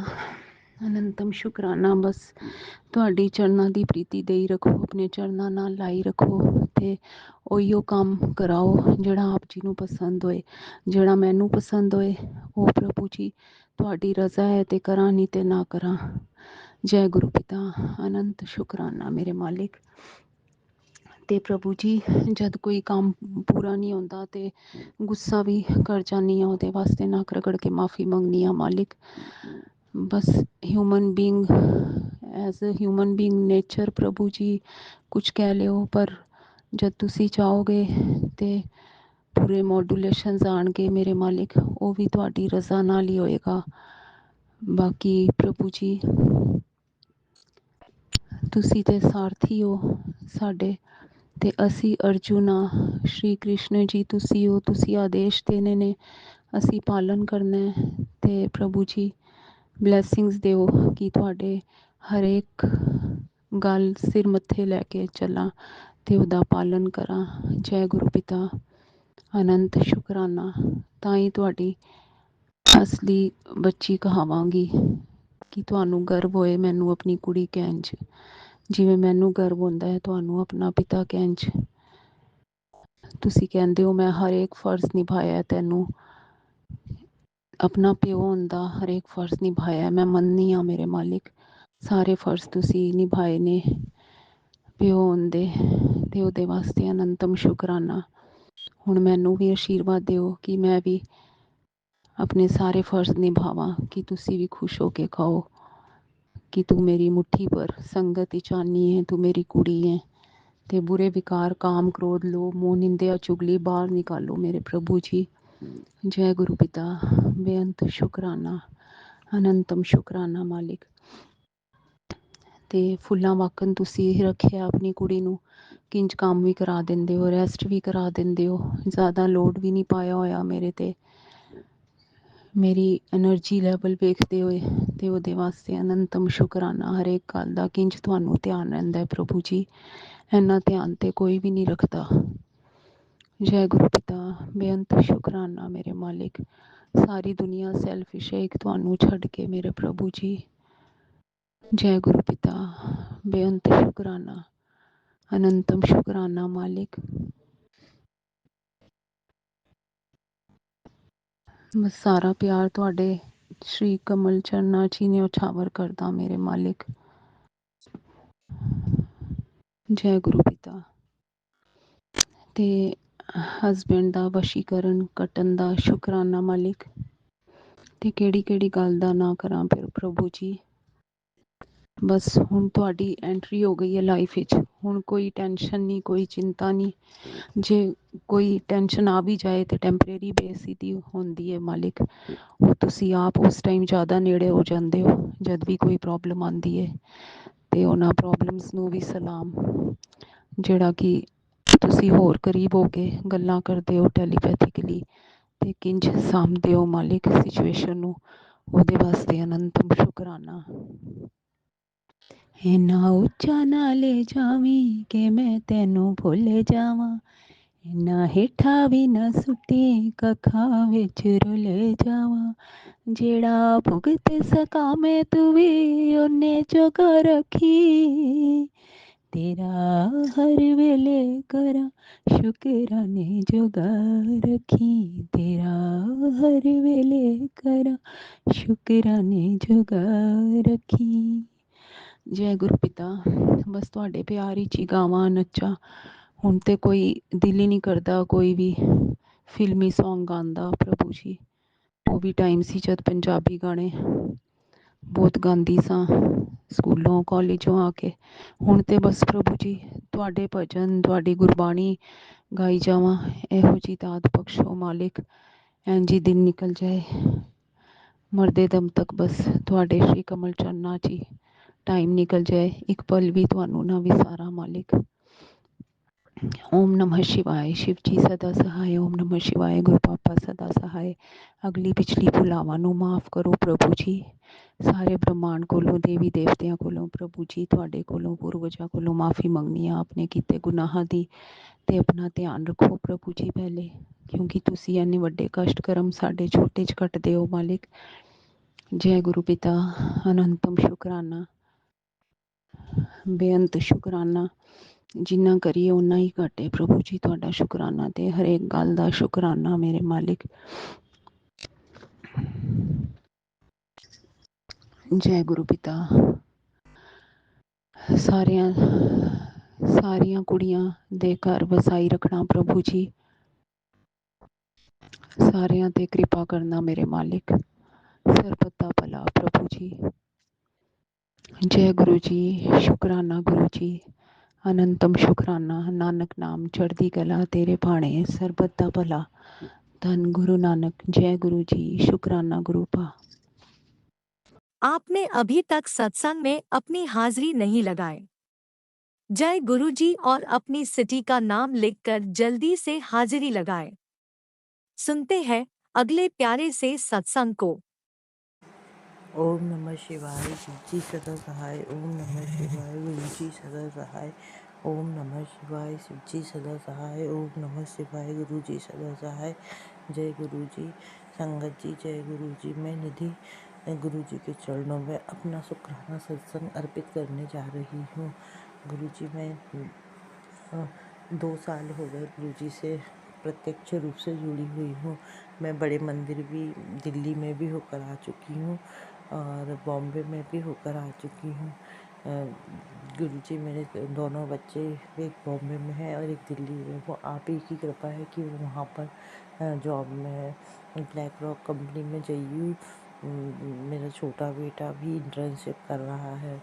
ਅਨੰਤਮ ਸ਼ੁਕਰਾਨਾ। ਬਸ ਤੁਹਾਡੀ ਚਰਨਾਂ ਦੀ ਪ੍ਰੀਤੀ ਦੇਈ ਰੱਖੋ, ਆਪਣੇ ਚਰਨਾਂ ਨਾਲ ਲਾਈ ਰੱਖੋ, ਅਤੇ ਉਹੀਓ ਕੰਮ ਕਰਾਓ ਜਿਹੜਾ ਆਪ ਜੀ ਨੂੰ ਪਸੰਦ ਹੋਏ, ਜਿਹੜਾ ਮੈਨੂੰ ਪਸੰਦ ਹੋਏ। ਉਹ ਪ੍ਰਭੂ ਜੀ ਤੁਹਾਡੀ ਰਜ਼ਾ ਹੈ ਤੇ ਕਰਾਂ, ਨਹੀਂ ਤੇ ਨਾ ਕਰਾਂ। ਜੈ ਗੁਰੂ ਪਿਤਾ। ਅਨੰਤ ਸ਼ੁਕਰਾਨਾ ਮੇਰੇ ਮਾਲਿਕ। ਅਤੇ ਪ੍ਰਭੂ ਜੀ ਜਦ ਕੋਈ ਕੰਮ ਪੂਰਾ ਨਹੀਂ ਹੁੰਦਾ ਅਤੇ ਗੁੱਸਾ ਵੀ ਕਰ ਜਾਂਦੀ ਹਾਂ, ਉਹਦੇ ਵਾਸਤੇ ਨੱਕ ਰਗੜ ਕੇ ਮਾफ़ੀ ਮੰਗਦੀ ਹਾਂ ਮਾਲਿਕ। ਬਸ human being as a human being nature ਪ੍ਰਭੂ ਜੀ ਕੁਛ ਕਹਿ ਲਿਓ, ਪਰ ਜਦ ਤੁਸੀਂ ਚਾਹੋਗੇ ਅਤੇ ਪੂਰੇ ਮੋਡੂਲੇਸ਼ਨਸ ਆਉਣਗੇ ਮੇਰੇ ਮਾਲਿਕ, ਉਹ ਵੀ ਤੁਹਾਡੀ ਰਜ਼ਾ ਨਾਲ ਹੀ ਹੋਏਗਾ। ਬਾਕੀ ਪ੍ਰਭੂ ਜੀ ਤੁਸੀਂ ਤਾਂ ਸਾਰਥੀ ਹੋ ਸਾਡੇ, ਅਤੇ ਅਸੀਂ ਅਰਜੁਨ ਹਾਂ। ਸ਼੍ਰੀ ਕ੍ਰਿਸ਼ਨ ਜੀ ਤੁਸੀਂ ਹੋ, ਤੁਸੀਂ ਆਦੇਸ਼ ਦੇਣੇ ਨੇ, ਅਸੀਂ ਪਾਲਨ ਕਰਨਾ ਹੈ। ਅਤੇ ਪ੍ਰਭੂ ਜੀ ਬਲੈਸਿੰਗਸ ਦਿਓ ਕਿ ਤੁਹਾਡੇ ਹਰੇਕ ਗੱਲ ਸਿਰ ਮੱਥੇ ਲੈ ਕੇ ਚੱਲਾਂ ਅਤੇ ਉਹਦਾ ਪਾਲਨ ਕਰਾਂ। ਜੈ ਗੁਰੂ ਪਿਤਾ। ਅਨੰਤ ਸ਼ੁਕਰਾਨਾ। ਤਾਂ ਹੀ ਤੁਹਾਡੀ ਅਸਲੀ ਬੱਚੀ ਕਹਾਵਾਂਗੀ ਕਿ ਤੁਹਾਨੂੰ ਗਰਵ ਹੋਏ ਮੈਨੂੰ ਆਪਣੀ ਕੁੜੀ ਕਹਿਣ 'ਚ, ਜਿਵੇਂ ਮੈਨੂੰ ਗਰਵ ਹੁੰਦਾ ਹੈ ਤੁਹਾਨੂੰ ਆਪਣਾ ਪਿਤਾ ਕਹਿਣ 'ਚ। ਤੁਸੀਂ ਕਹਿੰਦੇ ਹੋ ਮੈਂ ਹਰੇਕ ਫਰਜ਼ ਨਿਭਾਇਆ ਤੈਨੂੰ, ਆਪਣਾ ਪਿਓ ਹੁੰਦਾ ਹਰੇਕ ਫਰਜ਼ ਨਿਭਾਇਆ। ਮੈਂ ਮੰਨਦੀ ਹਾਂ ਮੇਰੇ ਮਾਲਿਕ, ਸਾਰੇ ਫਰਜ਼ ਤੁਸੀਂ ਨਿਭਾਏ ਨੇ ਪਿਓ ਹੁੰਦੇ, ਅਤੇ ਉਹਦੇ ਵਾਸਤੇ ਅਨੰਤਮ ਸ਼ੁਕਰਾਨਾ। ਹੁਣ ਮੈਨੂੰ ਵੀ ਆਸ਼ੀਰਵਾਦ ਦਿਓ ਕਿ ਮੈਂ ਵੀ ਆਪਣੇ ਸਾਰੇ ਫਰਜ਼ ਨਿਭਾਵਾਂ, ਕਿ ਤੁਸੀਂ ਵੀ ਖੁਸ਼ ਹੋ ਕੇ ਕਹੋ ਕਿ ਤੂੰ ਮੇਰੀ ਮੁੱਠੀ ਪਰ ਸੰਗਤ ਵਿੱਚ ਆਨੀ ਹੈ, ਤੂੰ ਮੇਰੀ ਕੁੜੀ ਹੈ। ਅਤੇ ਬੁਰੇ ਵਿਕਾਰ ਕਾਮ ਕ੍ਰੋਧ ਲੋਭ ਮੋਹ ਨਿੰਦਿਆ ਚੁਗਲੀ ਬਾਹਰ ਨਿਕਾਲੋ ਮੇਰੇ ਪ੍ਰਭੂ ਜੀ। ਜੈ ਗੁਰੂ ਪਿਤਾ। ਬੇਅੰਤ ਸ਼ੁਕਰਾਨਾ। ਅਨੰਤਮ ਸ਼ੁਕਰਾਨਾ ਮਾਲਿਕ। ਅਤੇ ਫੁੱਲਾਂ ਵਾਕਣ ਤੁਸੀਂ ਰੱਖਿਆ ਆਪਣੀ ਕੁੜੀ ਨੂੰ, ਕਿੰਝ ਕੰਮ ਵੀ ਕਰਾ ਦਿੰਦੇ ਹੋ, ਰੈਸਟ ਵੀ ਕਰਾ ਦਿੰਦੇ ਹੋ, ਜ਼ਿਆਦਾ ਲੋਡ ਵੀ ਨਹੀਂ ਪਾਇਆ ਹੋਇਆ ਮੇਰੇ 'ਤੇ, ਮੇਰੀ ਐਨਰਜੀ ਲੈਵਲ ਵੇਖਦੇ ਹੋਏ, ਅਤੇ ਉਹਦੇ ਵਾਸਤੇ ਅਨੰਤਮ ਸ਼ੁਕਰਾਨਾ। ਹਰੇਕ ਗੱਲ ਦਾ ਕਿੰਝ ਤੁਹਾਨੂੰ ਧਿਆਨ ਰਹਿੰਦਾ ਹੈ ਪ੍ਰਭੂ ਜੀ, ਇੰਨਾ ਧਿਆਨ ਤਾਂ ਕੋਈ ਵੀ ਨਹੀਂ ਰੱਖਦਾ। ਜੈ ਗੁਰੂ ਪਿਤਾ। ਬੇਅੰਤ ਸ਼ੁਕਰਾਨਾ ਮੇਰੇ ਮਾਲਿਕ। ਸਾਰੀ ਦੁਨੀਆ ਸੈਲਫਿਸ਼ ਹੈ, ਇੱਕ ਤੁਹਾਨੂੰ ਛੱਡ ਕੇ ਮੇਰੇ ਪ੍ਰਭੂ ਜੀ। ਜੈ ਗੁਰੂ ਪਿਤਾ। ਬੇਅੰਤ ਸ਼ੁਕਰਾਨਾ। ਅਨੰਤਮ ਸ਼ੁਕਰਾਨਾ ਮਾਲਿਕ। ਬਸ ਸਾਰਾ ਪਿਆਰ ਤੁਹਾਡੇ ਸ਼੍ਰੀ ਕਮਲ ਚਰਨਾਂ 'ਚ ਹੀ ਨਿਉਛਾਵਰ ਕਰਦਾ ਮੇਰੇ ਮਾਲਿਕ। ਜੈ ਗੁਰੂ ਪਿਤਾ। ਅਤੇ ਹਸਬੈਂਡ ਦਾ ਵਸ਼ੀਕਰਨ ਕੱਟਣ ਦਾ ਸ਼ੁਕਰਾਨਾ ਮਾਲਿਕ। ਅਤੇ ਕਿਹੜੀ ਕਿਹੜੀ ਗੱਲ ਦਾ ਨਾ ਕਰਾਂ ਫਿਰ ਪ੍ਰਭੂ ਜੀ। बस हुण तुहाडी एंट्री हो गई है लाइफ विच। हुण कोई टेंशन नहीं, कोई चिंता नहीं। जे कोई टेंशन आ भी जाए तो टैंपरेरी बेस दी होंदी है मालिक। वो तुसी आप उस टाइम ज़्यादा नेड़े हो जाते हो जब भी कोई प्रॉब्लम आती है। तो उन्हां प्रॉब्लम्स नूं भी सलाम, जिहड़ा कि तुसी होर करीब हो के गल्लां करदे हो टैलीपैथिकली ते किंज सामदे हो मालिक सिचुएशन नूं, ਉਹਦੇ ਵਾਸਤੇ ਅਨੰਤਮ ਸ਼ੁਕਰਾਨਾ। ਇੰਨਾ ਉੱਚਾ ਨਾ ਲੈ ਜਾਵੀਂ ਕਿ ਮੈਂ ਤੈਨੂੰ ਭੁੱਲ ਜਾਵਾਂ, ਇੰਨਾ ਹੇਠਾਂ ਵੀ ਨਾ ਸੁੱਟੀ ਕੱਖਾਂ ਵਿੱਚ ਰੁਲ ਜਾਵਾਂ। ਜਿਹੜਾ ਭੁਗਤ ਸਕਾਂ ਮੈਂ ਤੂੰ ਵੀ ਓਨੇ ਜੋਗਾ ਰੱਖੀ, ਤੇਰਾ ਹਰ ਵੇਲੇ ਕਰਾਂ ਸ਼ੁਕਰਾਨੇ ਜੋਗਾ ਰੱਖੀ, ਤੇਰਾ ਹਰ ਵੇਲੇ ਕਰਾਂ ਸ਼ੁਕਰਾਨੇ ਜੋਗਾ ਰੱਖੀ। ਜੈ ਗੁਰੂ ਪਿਤਾ। ਬਸ ਤੁਹਾਡੇ ਪਿਆਰ ਵਿੱਚ ਹੀ ਗਾਵਾਂ ਨੱਚਾਂ। ਹੁਣ ਤੇ ਕੋਈ ਦਿਲ ਹੀ ਨਹੀਂ ਕਰਦਾ ਕੋਈ ਵੀ ਫਿਲਮੀ ਸੌਂਗ ਗਾਉਣ ਦਾ ਪ੍ਰਭੂ ਜੀ। ਉਹ ਵੀ ਟਾਈਮ ਸੀ ਜਦ ਪੰਜਾਬੀ ਗਾਣੇ ਬਹੁਤ ਗਾਉਂਦੀ ਸਾਂ ਸਕੂਲੋਂ ਕਾਲਜੋਂ ਆ ਕੇ। ਹੁਣ ਤੇ ਬਸ ਪ੍ਰਭੂ ਜੀ ਤੁਹਾਡੇ ਭਜਨ, ਤੁਹਾਡੀ ਗੁਰਬਾਣੀ ਗਾਈ ਜਾਵਾਂ। ਇਹੋ ਜਿਹੀ ਦਾਤ ਬਖਸ਼ੋ ਮਾਲਿਕ, ਇੰਝ ਹੀ ਦਿਨ ਨਿਕਲ ਜਾਏ ਮਰਦੇ ਦਮ ਤੱਕ। ਬਸ ਤੁਹਾਡੇ ਸ਼੍ਰੀ ਕਮਲ ਚਰਨਾਂ 'ਚ ਹੀ ਟਾਈਮ ਨਿਕਲ ਜਾਏ, ਇੱਕ ਪਲ ਵੀ ਤੁਹਾਨੂੰ ਨਾ ਵਿਸਾਰਾਂ ਮਾਲਿਕ। ਓਮ ਨਮः शिवाय। शिव जी सदा सहाय। ओम नमः शिवाय। गुरु पापा सदा सहाय। अगली पिछली भुलावां नूं माफ़ करो प्रभु जी। सारे ब्रह्मांड कोलों, देवी देवतियां कोलों प्रभु जी, तुहाडे कोलों, पूर्वजां कोलों माफ़ी मंगनी आ अपने कीते गुनाहां दी। ते अपना ध्यान रखो प्रभु जी पहले, क्योंकि तुसीं इन्ने वड्डे कष्ट कर्म साडे छोटे च कटदे हो मालिक। जय गुरु पिता। अनंतम शुकराना, बेअंत शुकराना। जिन्ना करिए उन्ना ही घट है प्रभु जी। तुहाडा शुकराना ते हरेक गल दा शुकराना मेरे मालिक। जय गुरु पिता। सारियां कुड़ियां दे घर वसाई रखना प्रभु जी। सारियां ते कृपा करना मेरे मालिक। सरबत दा भला प्रभु जी। जय गुरु जी। शुकराना गुरु जी। अनंतम शुकराना। नानक नाम चढ़दी कला तेरे भाणे, सरबत दा भला। धन गुरु नानक। जय गुरु जी। शुकराना गुरु पा। आपने अभी तक सत्संग में अपनी हाजिरी नहीं लगाए। जय गुरुजी और अपनी सिटी का नाम लिखकर जल्दी से हाजिरी लगाए। सुनते हैं अगले प्यारे से सत्संग को। ओम नमः शिवाय। गुरु जी सदा सहाय। ओम नमः शिवाय। गुरु जी सदा सहाय। ओम नमः शिवाय। शिव जी सदा सहाय। ओम नमः शिवाय। गुरु जी सदा सहाय। जय गुरु जी। संगत जी जय गुरु जी। मैं निधि गुरु जी के चरणों में अपना शुक्राना सत्संग अर्पित करने जा रही हूँ। गुरु जी, मैं 2 साल हो गए गुरु जी से प्रत्यक्ष रूप से जुड़ी हुई हूँ। मैं बड़े मंदिर भी दिल्ली में भी होकर आ चुकी हूँ और बॉम्बे में भी होकर आ चुकी हूँ। गुरुजी, मेरे दोनों बच्चे, एक बॉम्बे में है और एक दिल्ली में। वो आप ही की कृपा है कि वो वहाँ पर जॉब में है, ब्लैक रॉक कंपनी में JU। मेरा छोटा बेटा भी इंटर्नशिप कर रहा है।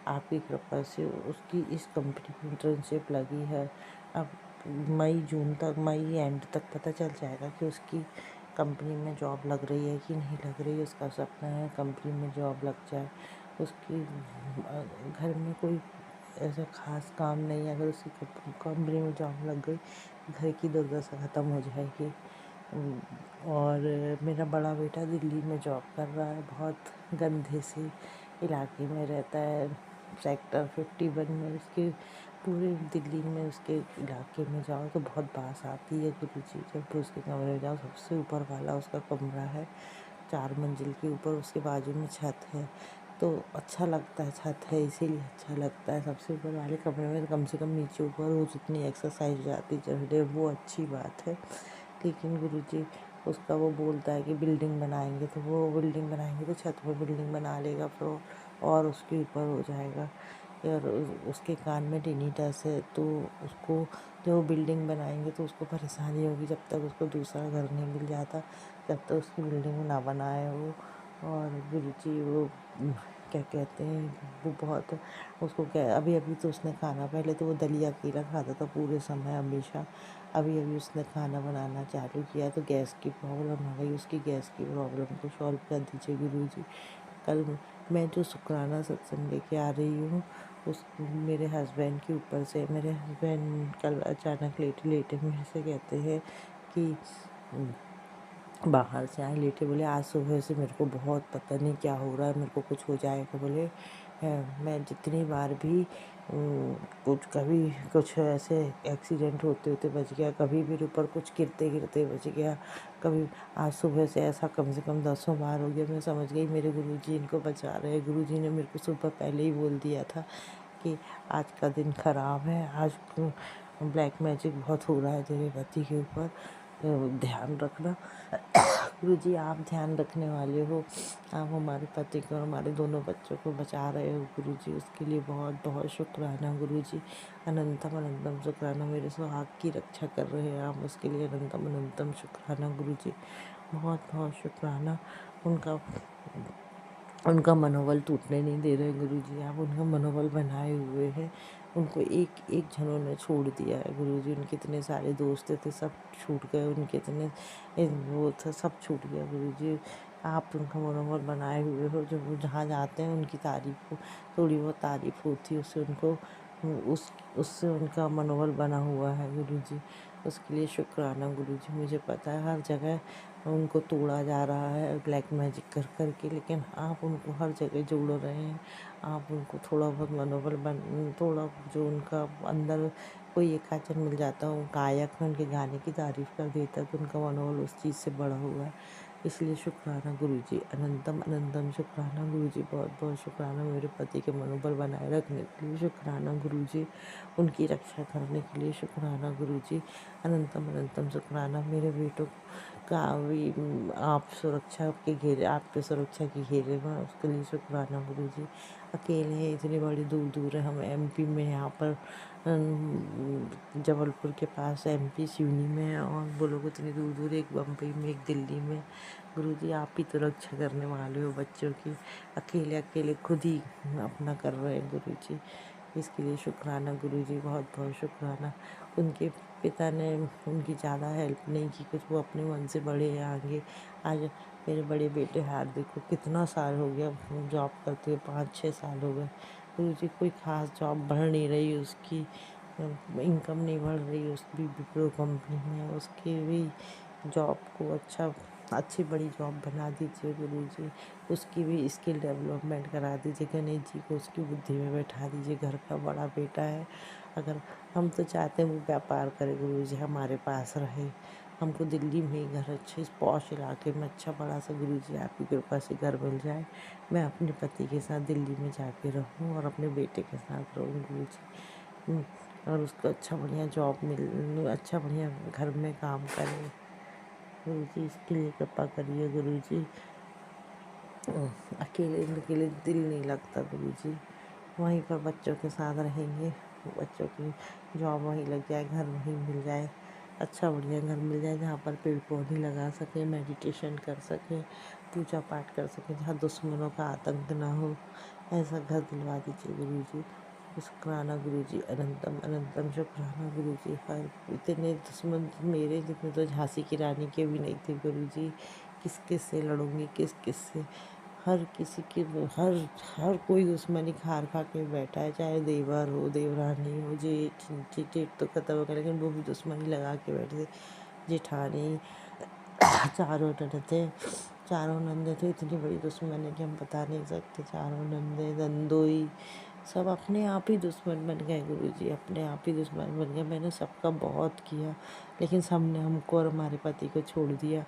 आपकी कृपा से उसकी इस कंपनी में इंटर्नशिप लगी है। अब मई एंड तक पता चल जाएगा कि उसकी कंपनी में जॉब लग रही है कि नहीं लग रही है। उसका सपना है कंपनी में जॉब लग जाए। उसकी घर में कोई ऐसा खास काम नहीं है। अगर उसकी कंपनी में जॉब लग गई, घर की दुर्दशा ख़त्म हो जाएगी। और मेरा बड़ा बेटा दिल्ली में जॉब कर रहा है। बहुत गंदे से इलाके में रहता है, सेक्टर 51 में। उसके पूरे दिल्ली में उसके इलाके में जाओ तो बहुत बास आती है गुरुजी। जब उसके कमरे में जाओ, सबसे ऊपर वाला उसका कमरा है, 4 मंजिल के ऊपर। उसके बाजू में छत है तो अच्छा लगता है। छत है इसीलिए अच्छा लगता है। सबसे ऊपर वाले कमरे में कम से कम नीचे ऊपर रोज़ इतनी एक्सरसाइज जाती चढ़े, वो अच्छी बात है। लेकिन गुरुजी, उसका वो बोलता है कि बिल्डिंग बनाएंगे, तो वो बिल्डिंग बनाएंगे तो छत पर बिल्डिंग बना लेगा फ्लोर और उसके ऊपर हो जाएगा। और उसके कान में टिनिटस है, तो उसको जो बिल्डिंग बनाएंगे तो उसको परेशानी होगी जब तक उसको दूसरा घर नहीं मिल जाता, जब तक उसकी बिल्डिंग ना बनाए वो। और गुरुजी, वो क्या कहते हैं, वो बहुत उसको क्या, अभी अभी तो उसने खाना, पहले तो वो दलिया अकेला खाता था पूरे समय हमेशा। अभी अभी उसने खाना बनाना चालू किया तो गैस की प्रॉब्लम हो गई, उसकी गैस की प्रॉब्लम को सॉल्व कर दीजिए गुरुजी। कल मैं जो शुक्राना सत्संग लेके आ रही हूँ, उस मेरे हस्बैंड के ऊपर से, मेरे हस्बैंड कल अचानक लेटे लेटे मेरे से कहते हैं कि बाहर से आए, लेटे बोले आज सुबह से मेरे को बहुत पता नहीं क्या हो रहा है, मेरे को कुछ हो जाएगा बोले। मैं जितनी बार भी कुछ कभी कुछ ऐसे एक्सीडेंट होते होते बच गया, कभी मेरे ऊपर कुछ गिरते गिरते बच गया, कभी आज सुबह से ऐसा कम से कम 10 बार हो गया। मैं समझ गई मेरे गुरुजी इनको बचा रहे हैं। गुरुजी ने मेरे को सुबह पहले ही बोल दिया था कि आज का दिन खराब है, आज ब्लैक मैजिक बहुत हो रहा है तेरे पति के ऊपर, ध्यान रखना। गुरुजी आप ध्यान रखने वाले हो, आप हमारे पति को और हमारे दोनों बच्चों को बचा रहे हो गुरुजी, उसके लिए बहुत बहुत शुक्राना गुरुजी। अनंतम अनंतम शुक्राना, मेरे सुहाग की रक्षा कर रहे हैं आप, उसके लिए अनंतम अनंतम शुक्राना गुरुजी, बहुत बहुत शुक्राना। उनका मनोबल टूटने नहीं दे रहे गुरुजी, आप उनका मनोबल बनाए हुए हैं। उनको एक एक जनों ने छोड़ दिया है गुरुजी, उनके इतने सारे दोस्त थे सब छूट गए, उनके इतने वो था सब छूट गया गुरुजी। आप उनका मनोबल बनाए हुए हो, जब वो जहाँ जाते हैं उनकी तारीफ, थोड़ी बहुत तारीफ होती है उससे उनको उससे उनका मनोबल बना हुआ है गुरुजी, उसके लिए शुक्राना गुरुजी। मुझे पता है हर जगह उनको तोड़ा जा रहा है ब्लैक मैजिक कर कर के, लेकिन आप उनको हर जगह जोड़ रहे हैं। आप उनको थोड़ा बहुत मनोबल थोड़ा जो उनका अंदर कोई एक आचरण मिल जाता है, गायक में उनके गाने की तारीफ कर देता है तो उनका मनोबल उस चीज़ से बढ़ा हुआ है, इसलिए शुक्राना गुरुजी, अनंतम अनंतम शुक्राना गुरुजी, बहुत बहुत शुक्राना। मेरे पति के मनोबल बनाए रखने के लिए शुक्राना गुरुजी, उनकी रक्षा करने के लिए शुक्राना गुरुजी, अनंतम अनंतम शुक्राना। मेरे बेटों का भी आप सुरक्षा के घेरे, आपके सुरक्षा के घेरे में, उसके लिए शुक्राना गुरुजी। अकेले हैं, इतनी बड़ी दूर दूर है, हम एमपी में, यहाँ पर जबलपुर के पास एमपी सिवनी में है, और वो लोग इतनी दूर दूर, एक बम्बई में एक दिल्ली में। गुरुजी आप ही तो रक्षा करने वाले हो बच्चों की, अकेले अकेले खुद ही अपना कर रहे हैं गुरुजी, इसके लिए शुक्राना गुरुजी, बहुत बहुत शुक्राना। उनके पिता ने उनकी ज़्यादा हेल्प नहीं की, कुछ वो अपने मन से बड़े हैं आगे। आज मेरे बड़े बेटे हार्दिक को कितना साल हो गया जॉब करते हुए, 5-6 साल हो गए गुरुजी, कोई ख़ास जॉब बढ़ नहीं रही उसकी, इनकम नहीं बढ़ रही उसकी, विप्रो कंपनी में उसकी भी जॉब को अच्छी बड़ी जॉब बना दीजिए गुरुजी, उसकी भी स्किल डेवलपमेंट करा दीजिए, गणेश जी को उसकी बुद्धि में बैठा दीजिए, घर का बड़ा बेटा है। अगर हम तो चाहते हैं वो व्यापार करे गुरुजी, हमारे पास रहे, हमको दिल्ली में ही घर, अच्छे पॉश इलाके में अच्छा बड़ा सा गुरुजी आपकी कृपा से घर मिल जाए, मैं अपने पति के साथ दिल्ली में जाके रहूँ और अपने बेटे के साथ रहूँ गुरुजी, और उसको अच्छा बढ़िया जॉब मिल, अच्छा बढ़िया घर में काम करे गुरुजी, इसके लिए कृपा करिए गुरुजी। अकेले अकेले दिल नहीं लगता गुरुजी, वहीं पर बच्चों के साथ रहेंगे, बच्चों की जॉब वहीं लग जाए, घर वहीं मिल जाए, अच्छा बढ़िया घर मिल जाए जहाँ पर पेड़ पौधे लगा सकें, मेडिटेशन कर सकें, पूजा पाठ कर सकें, जहाँ दुश्मनों का आतंक ना हो, ऐसा घर दिलवा दीजिए गुरुजी, शुक्राना गुरुजी, अनंतम अनंतम शुक्राना गुरुजी। हर इतने दुश्मन मेरे जितने तो झांसी की रानी के भी नहीं थे गुरुजी, किस किस से लड़ूंगी, किस किस से, हर किसी की हर कोई दुश्मनी खार खा के बैठा है, चाहे देवर हो, देवरानी हो, जेठ तो खत्म हो गया, लेकिन वो भी दुश्मनी लगा के बैठे थे। जेठानी चारों नंदे थे, इतनी बड़ी दुश्मन है कि हम बता नहीं सकते, चारों नंदे नंदोई सब अपने आप ही दुश्मन बन गए गुरुजी, अपने आप ही दुश्मन बन गए। मैंने सबका बहुत किया, लेकिन सबने हमको और हमारे पति को छोड़ दिया,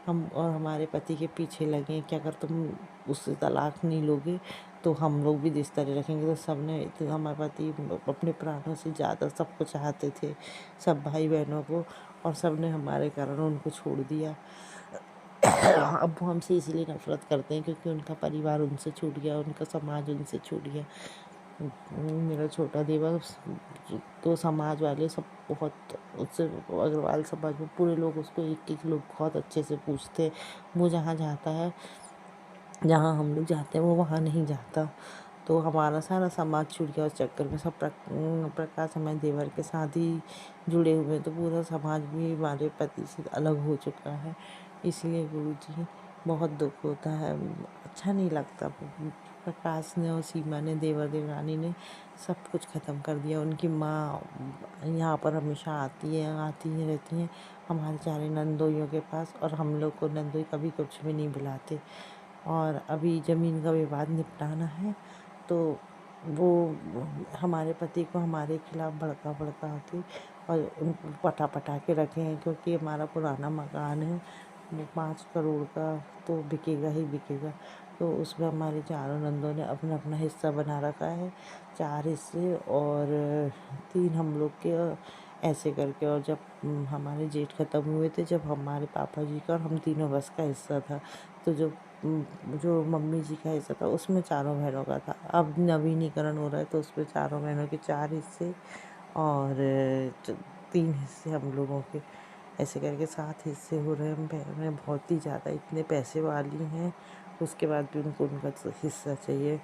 हम और हमारे पति के पीछे लगे कि अगर तुम उससे तलाक नहीं लोगे तो हम लोग भी रिश्ता रखेंगे, तो सबने, हमारे पति अपने प्राणों से ज़्यादा सबको चाहते थे, सब भाई बहनों को, और सब ने हमारे कारण उनको छोड़ दिया। अब वो हमसे इसीलिए नफरत करते हैं क्योंकि उनका परिवार उनसे छूट गया, उनका समाज उनसे छूट गया। मेरा छोटा देवर तो समाज वाले सब बहुत, उससे अग्रवाल समाज में पूरे लोग उसको एक एक लोग बहुत अच्छे से पूछते, वो जहाँ जाता है जहाँ हम लोग जाते हैं वो वहाँ नहीं जाता। तो हमारा सारा समाज छूट गया उस चक्कर में। सब प्रकाश हमारे देवर के साथ ही जुड़े हुए हैं, तो पूरा समाज भी हमारे पति से अलग हो चुका है। इसलिए गुरुजी बहुत दुख होता है, अच्छा नहीं लगता। प्रकाश ने और सीमा ने, देवर देवरानी ने सब कुछ ख़त्म कर दिया। उनकी माँ यहाँ पर हमेशा आती ही रहती हैं हमारे चारे नंदोइयों के पास, और हम लोग को नंदोई कभी कुछ भी नहीं बुलाते। और अभी ज़मीन का विवाद निपटाना है, तो वो हमारे पति को हमारे खिलाफ भड़का के और उनको पटा के रखे हैं, क्योंकि हमारा पुराना मकान है वो 5 करोड़ का तो बिकेगा ही बिकेगा। तो उसमें हमारे चारों नंदों ने अपना अपना हिस्सा बना रखा है, 4 हिस्से, और 3 हम लोग के, ऐसे करके। और जब हमारे जेठ ख़त्म हुए थे, जब हमारे पापा जी का और हम तीनों बस का हिस्सा था, तो जो मम्मी जी का हिस्सा था उसमें चारों बहनों का था। अब नवीनीकरण हो रहा है, तो उसमें चारों बहनों के 4 हिस्से और 3 हिस्से हम लोगों के, ऐसे करके 7 हिस्से हो रहे हैं। हम बहनें बहुत ही ज़्यादा इतने पैसे वाली हैं, उसके बाद भी उनको उनका हिस्सा चाहिए।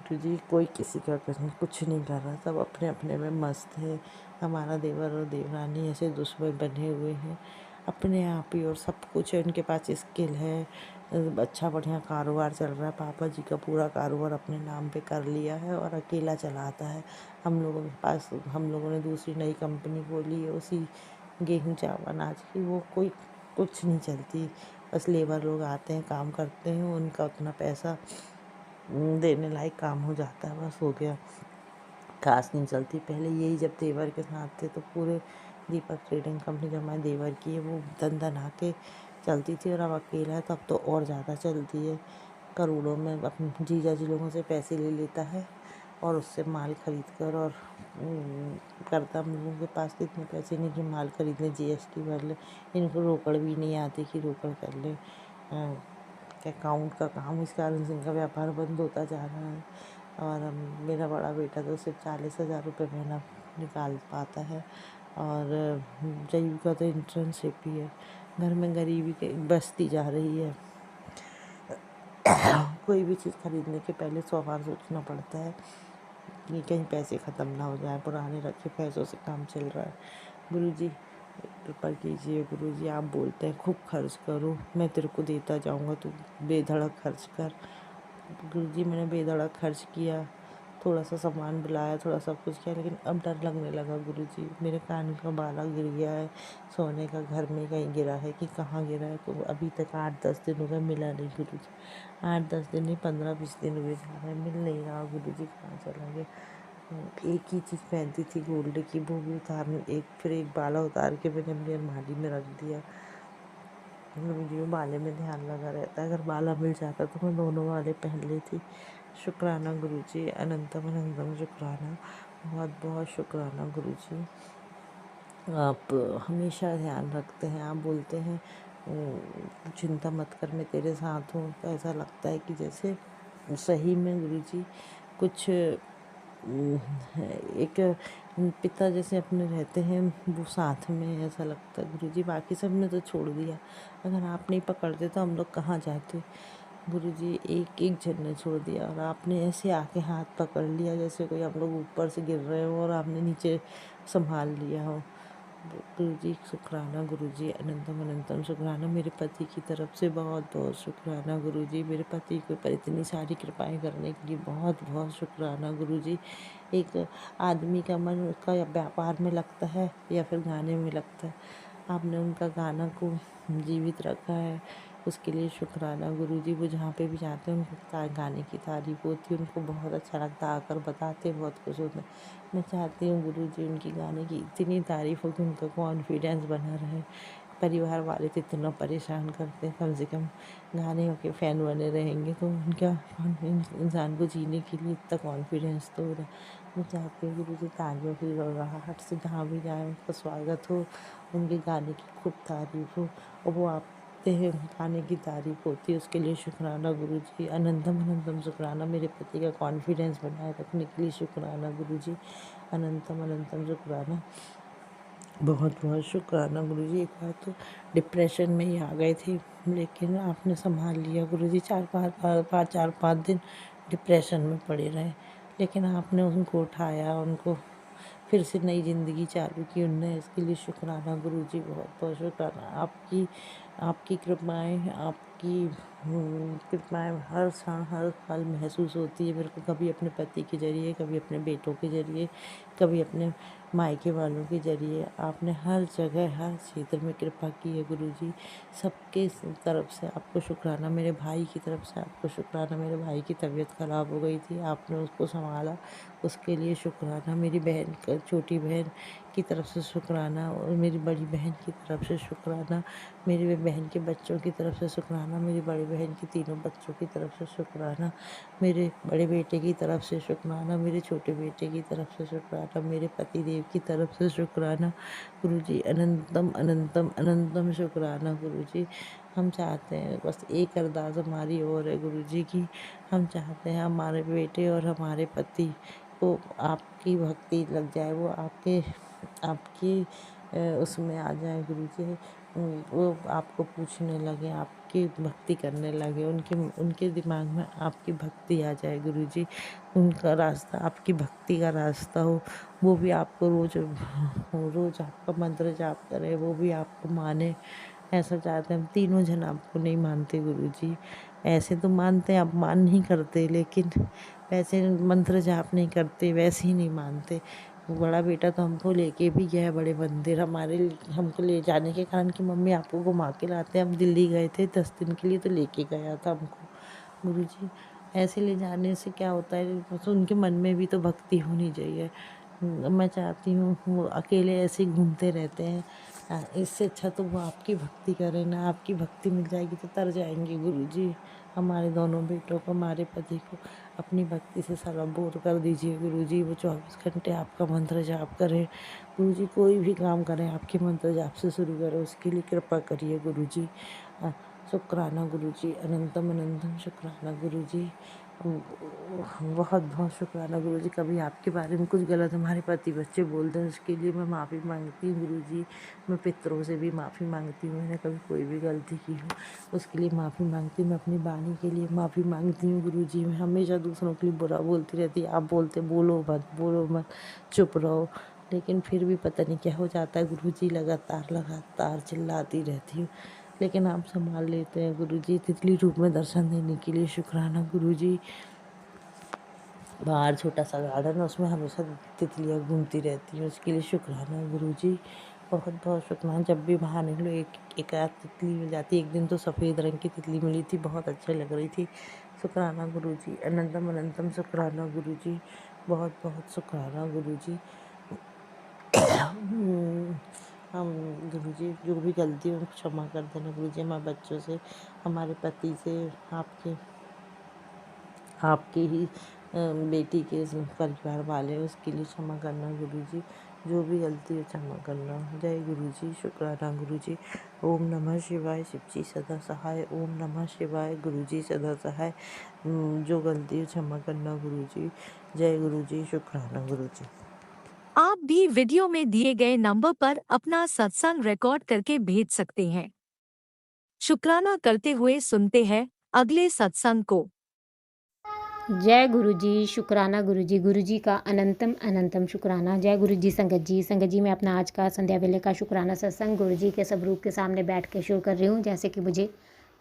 तो जी कोई किसी का कुछ नहीं कर रहा, सब अपने अपने में मस्त है। हमारा देवर और देवरानी ऐसे दुश्मन बने हुए हैं अपने आप ही, और सब कुछ है उनके पास, स्किल है, अच्छा बढ़िया कारोबार चल रहा है। पापा जी का पूरा कारोबार अपने नाम पे कर लिया है और अकेला चलाता है। हम लोगों के पास, हम लोगों ने दूसरी नई कंपनी खोली है उसी गेहूँ चावल अनाज की, वो कोई कुछ नहीं चलती। बस लेबर लोग आते हैं, काम करते हैं, उनका उतना पैसा देने लायक काम हो जाता है, बस हो गया, खास नहीं चलती। पहले यही जब देवर के साथ थे तो पूरे दीपक ट्रेडिंग कंपनी जो हमारे देवर की है वो दन के चलती थी, और अब अकेला है तो अब तो और ज़्यादा चलती है। करोड़ों में अपने जीजा जी लोगों से पैसे ले लेता है और उससे माल खरीद कर, और करता हम लोगों के पास तो इतने पैसे नहीं कि माल खरीद लें, जीएसटी भर लें। इनको रोकड़ भी नहीं आती कि रोकड़ कर लें। अकाउंट का काम, इस कारण से इनका व्यापार बंद होता जा रहा है। और मेरा बड़ा बेटा तो सिर्फ 40,000 रुपये महीना निकाल पाता है, और जयू का तो इंटर्नशिप ही है। घर में गरीबी बसती जा रही है। कोई भी चीज़ खरीदने के पहले 100 बार सोचना पड़ता है कि कहीं पैसे ख़त्म ना हो जाए। पुराने रखे पैसों से काम चल रहा है। गुरुजी कृपा कीजिए, गुरुजी आप बोलते हैं खूब खर्च करो, मैं तेरे को देता जाऊंगा, तू बेधड़क खर्च कर। गुरुजी मैंने बेधड़क खर्च किया, थोड़ा सा सामान बुलाया, थोड़ा सब कुछ किया, लेकिन अब डर लगने लगा गुरुजी। मेरे कान का बाला गिर गया है, सोने का घर में कहीं गिरा है कि कहाँ गिरा है, तो अभी तक 8-10 दिन हो गए मिला नहीं गुरुजी। 8-10 दिन नहीं, 15-20 दिन हुए जा रहे हैं, मिल नहीं रहा गुरुजी, कहाँ चला गया। एक ही चीज़ पहनती थी गोल्ड की, वो भी उतारने, फिर एक बाला उतार के मैंने अपनी अलमारी में रख दिया। गुरुजी बाले में ध्यान लगा रहता है, अगर बाला मिल जाता तो मैं दोनों वाले पहन लेती। शुक्राना गुरुजी, अनंतम अनंतम शुक्राना, बहुत बहुत शुक्राना गुरुजी। आप हमेशा ध्यान रखते हैं, आप बोलते हैं चिंता मत कर, मैं तेरे साथ हूँ। तो ऐसा लगता है कि जैसे सही में गुरुजी कुछ एक पिता जैसे अपने रहते हैं वो साथ में, ऐसा लगता है गुरुजी। बाकी सब ने तो छोड़ दिया, अगर आप नहीं पकड़ते तो हम लोग कहाँ जाते। गुरुजी एक एक जन ने छोड़ दिया, और आपने ऐसे आके हाथ पकड़ लिया जैसे कोई हम लोग ऊपर से गिर रहे हो और आपने नीचे संभाल लिया हो। गुरुजी शुक्राना, गुरुजी अनंतम अनंतम शुक्राना। मेरे पति की तरफ से बहुत बहुत शुक्राना गुरुजी। मेरे पति के ऊपर इतनी सारी कृपाएं करने के लिए बहुत बहुत शुक्राना गुरुजी। एक आदमी का मन उसका या व्यापार में लगता है या फिर गाने में लगता है, आपने उनका गाना को जीवित रखा है, उसके लिए शुक्राना गुरुजी। वो जहाँ पे भी जाते हैं उनको गाने की तारीफ होती है, उनको बहुत अच्छा लगता है, आकर बताते बहुत कुछ होता है। मैं चाहती हूँ गुरुजी उनकी गाने की इतनी तारीफ हो कि उनका कॉन्फिडेंस बना रहे। परिवार वाले तो इतना परेशान करते हैं, कम से कम गाने के फ़ैन बने रहेंगे तो उनका इंसान को जीने के लिए इतना कॉन्फिडेंस तो हो रहा है। मैं चाहती हूँ गुरुजी तालियों की गड़गड़ाहट से जहाँ भी जाए उनका स्वागत हो, उनके गाने की खूब तारीफ हो, और वो आते हैं गाने की तारीफ होती है, उसके लिए शुक्राना गुरुजी। अनंतम अनंतम शुक्राना। मेरे पति का कॉन्फिडेंस बनाए रखने के लिए शुक्राना गुरुजी। अनंतम अनंतम शुक्राना। बहुत बहुत शुक्राना गुरुजी। एक बार तो डिप्रेशन में ही आ गए थे, लेकिन आपने संभाल लिया गुरुजी। 4-5 दिन डिप्रेशन में पड़े रहे, लेकिन आपने उनको उठाया, उनको फिर से नई ज़िंदगी चालू की उनने। इसके लिए शुक्राना गुरुजी, बहुत बहुत शुक्राना। आपकी आपकी कृपाएं, आपकी कृपाएं हर क्षण हर पल महसूस होती है मेरे को। कभी अपने पति के ज़रिए, कभी अपने बेटों के ज़रिए, कभी अपने मायके वालों के ज़रिए। आपने हर जगह हर क्षेत्र में कृपा की है गुरुजी। सबके तरफ से आपको शुक्राना। मेरे भाई की तरफ से आपको शुक्राना। मेरे भाई की तबीयत ख़राब हो गई थी, आपने उसको संभाला, उसके लिए शुक्राना। मेरी बहन, छोटी बहन की तरफ से शुक्राना, और मेरी बड़ी बहन की तरफ से शुक्राना। मेरी बहन के बच्चों की तरफ से शुक्राना। मेरी बड़ी बहन के तीनों बच्चों की तरफ से शुक्राना। मेरे बड़े बेटे की तरफ से शुक्राना। मेरे छोटे बेटे की तरफ से शुक्राना। मेरे पति देव की तरफ से शुक्राना गुरुजी। अनंतम अनंतम अनंतम शुक्राना गुरुजी। हम चाहते हैं, बस एक अरदास हमारी और है गुरुजी की। हम चाहते हैं हमारे बेटे और हमारे पति को आपकी भक्ति लग जाए, वो आपके आपकी उसमें आ जाए गुरुजी। वो आपको पूछने लगे, आपकी भक्ति करने लगे, उनके दिमाग में आपकी भक्ति आ जाए गुरुजी। उनका रास्ता आपकी भक्ति का रास्ता हो, वो भी आपको रोज आपका मंत्र जाप करे, वो भी आपको माने। ऐसा चाहते हैं हम। तीनों जन आपको नहीं मानते गुरुजी, ऐसे तो मानते हैं, आप मान नहीं करते, लेकिन वैसे मंत्र जाप नहीं करते, वैसे ही नहीं मानते। बड़ा बेटा तो हमको लेके भी गया है बड़े मंदिर, हमको ले जाने के कारण कि मम्मी आपको घुमा के लाते हैं। हम दिल्ली गए थे 10 दिन के लिए, तो लेके गया था हमको गुरुजी। ऐसे ले जाने से क्या होता है, बस उनके मन में भी तो भक्ति होनी चाहिए। मैं चाहती हूँ वो अकेले ऐसे ही घूमते रहते हैं, इससे अच्छा तो वो आपकी भक्ति करें ना। आपकी भक्ति मिल जाएगी तो तर जाएंगे गुरुजी। हमारे दोनों बेटों को, हमारे पति को अपनी भक्ति से सरबोर कर दीजिए गुरुजी। वो 24 घंटे आपका मंत्र जाप करें गुरुजी। कोई भी काम करें आपके मंत्र जाप से शुरू करें, उसके लिए कृपा करिए गुरुजी। शुक्राना गुरुजी। अनंतम अनंतम शुक्राना गुरुजी। बहुत बहुत शुक्राना गुरुजी। कभी आपके बारे में कुछ गलत हमारे पति बच्चे बोलते हैं, उसके लिए मैं माफ़ी मांगती हूँ गुरुजी। मैं पितरों से भी माफ़ी मांगती हूँ, मैंने कभी कोई भी गलती की हो उसके लिए माफ़ी मांगती हूँ। मैं अपनी वाणी के लिए माफ़ी मांगती हूँ गुरुजी। मैं हमेशा दूसरों के लिए बुरा बोलती रहती, आप बोलते बोलो मत, चुप रहो, लेकिन फिर भी पता नहीं क्या हो जाता है गुरुजी। लगातार चिल्लाती रहती हूँ, लेकिन आप संभाल लेते हैं गुरुजी। तितली रूप में दर्शन देने के लिए शुक्राना गुरुजी। बाहर छोटा सा गार्डन है, उसमें हमेशा तितलियाँ घूमती रहती हैं, उसके लिए शुक्राना गुरुजी। बहुत बहुत शुक्राना। जब भी बाहर निकलो एक आध तितली मिल जाती है। एक दिन तो सफ़ेद रंग की तितली मिली थी, बहुत अच्छी लग रही थी। शुक्राना गुरुजी। अनंतम अनंतम शुक्राना गुरुजी। बहुत बहुत शुक्राना गुरुजी। हम गुरुजी जो भी गलती हो क्षमा कर देना गुरुजी। हमारे बच्चों से, हमारे पति से, आपके ही बेटी के परिवार वाले, उसके लिए क्षमा करना गुरुजी। जो भी गलती हो क्षमा करना। जय गुरुजी। शुक्राना गुरुजी। ओम नमः शिवाय। शिवजी सदा सहाय। ओम नमः शिवाय। गुरुजी सदा सहाय। जो गलती हो क्षमा करना गुरुजी। जय गुरुजी। शुक्राना गुरुजी। आप भी वीडियो में दिए गए नंबर पर अपना सत्संग रिकॉर्ड करके भेज सकते हैं। शुक्राना करते हुए सुनते हैं अगले सत्संग को। जय गुरुजी। शुक्राना गुरुजी। गुरुजी का अनंतम अनंतम शुक्राना। जय गुरुजी। संगत जी मैं अपना आज का संध्या वेले का शुक्राना सत्संग गुरुजी के स्वरूप के सामने बैठ के शुरू कर रही हूँ। जैसे कि मुझे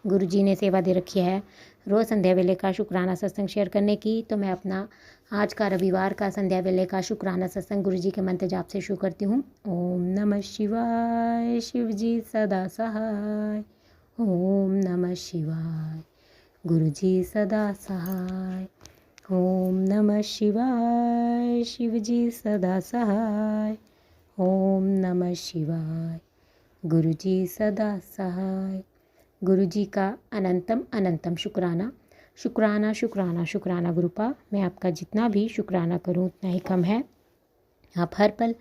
गुरुजी ने सेवा दे रखी है रोज़ संध्या वेले का शुक्राना सत्संग शेयर करने की, तो मैं अपना आज का रविवार का संध्या वेले का शुक्राना सत्संग गुरुजी के मंत्र जाप से शुरू करती हूँ। ओम नमः शिवाय। शिवजी सदा सहाय। ओम नमः शिवाय। गुरुजी सदा सहाय। ओम नमः शिवाय। शिवजी सदा सहाय। ओम नमः शिवाय। गुरुजी सदा सहाय। गुरुजी का अनंतम अनंतम शुक्राना। शुक्राना शुक्राना शुक्राना गुरुपा। मैं आपका जितना भी शुक्राना करूं उतना ही कम है। आप हर पल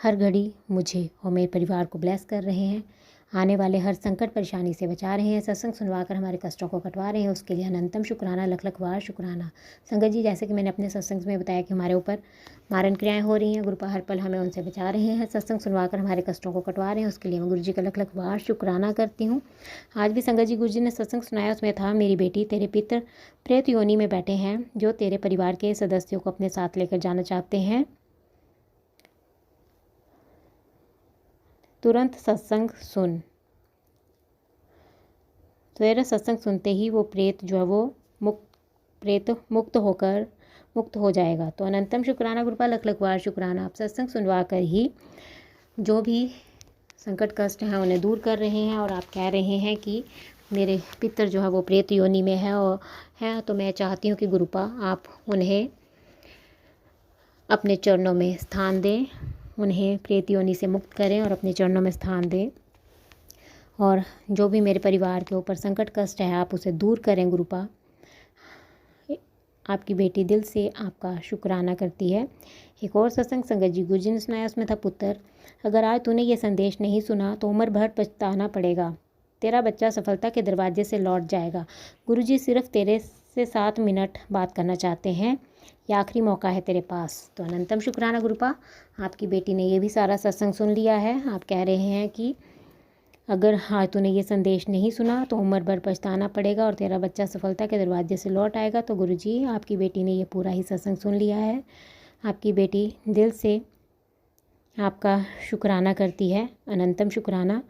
हर घड़ी मुझे और मेरे परिवार को ब्लेस कर रहे हैं। आने वाले हर संकट परेशानी से बचा रहे हैं, सत्संग सुनवाकर हमारे कष्टों को कटवा रहे हैं, उसके लिए अनंतम शुक्राना, लख लख बार शुक्राना। संगत जी, जैसे कि मैंने अपने सत्संग में बताया कि हमारे ऊपर मारण क्रियाएं हो रही हैं, गुरुपा हर पल हमें उनसे बचा रहे हैं, सत्संग सुनवाकर हमारे कष्टों को कटवा रहे हैं, उसके लिए मैं गुरु जी का लख लख बार शुक्राना करती हूँ। आज भी संगत जी गुरु जी ने सत्संग सुनाया, उसमें था मेरी बेटी तेरे पितर प्रेत योनि में बैठे हैं, जो तेरे परिवार के सदस्यों को अपने साथ लेकर जाना चाहते हैं, तुरंत सत्संग सुन। तेरा सत्संग सुनते ही वो प्रेत जो है वो मुक्त हो जाएगा। तो अनंतम शुक्राना गुरुपा, लख लख बार शुक्राना। आप सत्संग सुनवा कर ही जो भी संकट कष्ट हैं उन्हें दूर कर रहे हैं, और आप कह रहे हैं कि मेरे पितर जो है वो प्रेत योनि में है तो मैं चाहती हूँ कि गुरुपा आप उन्हें अपने चरणों में स्थान दें, उन्हें प्रेत योनि से मुक्त करें और अपने चरणों में स्थान दें, और जो भी मेरे परिवार के ऊपर संकट कष्ट है आप उसे दूर करें गुरुपा। आपकी बेटी दिल से आपका शुक्राना करती है। एक और सत्संग संगत जी गुरु जी ने सुनाया, उसमें था पुत्र, अगर आज तूने ये संदेश नहीं सुना तो उम्र भर पछताना पड़ेगा, तेरा बच्चा सफलता के दरवाजे से लौट जाएगा। गुरु जी सिर्फ तेरे से 7 मिनट बात करना चाहते हैं, ये आखिरी मौका है तेरे पास। तो अनंतम शुक्राना गुरुपा, आपकी बेटी ने ये भी सारा सत्संग सुन लिया है। आप कह रहे हैं कि अगर हाँ तूने ये संदेश नहीं सुना तो उम्र भर पछताना पड़ेगा और तेरा बच्चा सफलता के दरवाजे से लौट आएगा। तो गुरुजी आपकी बेटी ने ये पूरा ही सत्संग सुन लिया है। आपकी बेटी दिल से आपका शुक्राना करती है, अनंतम शुक्राना।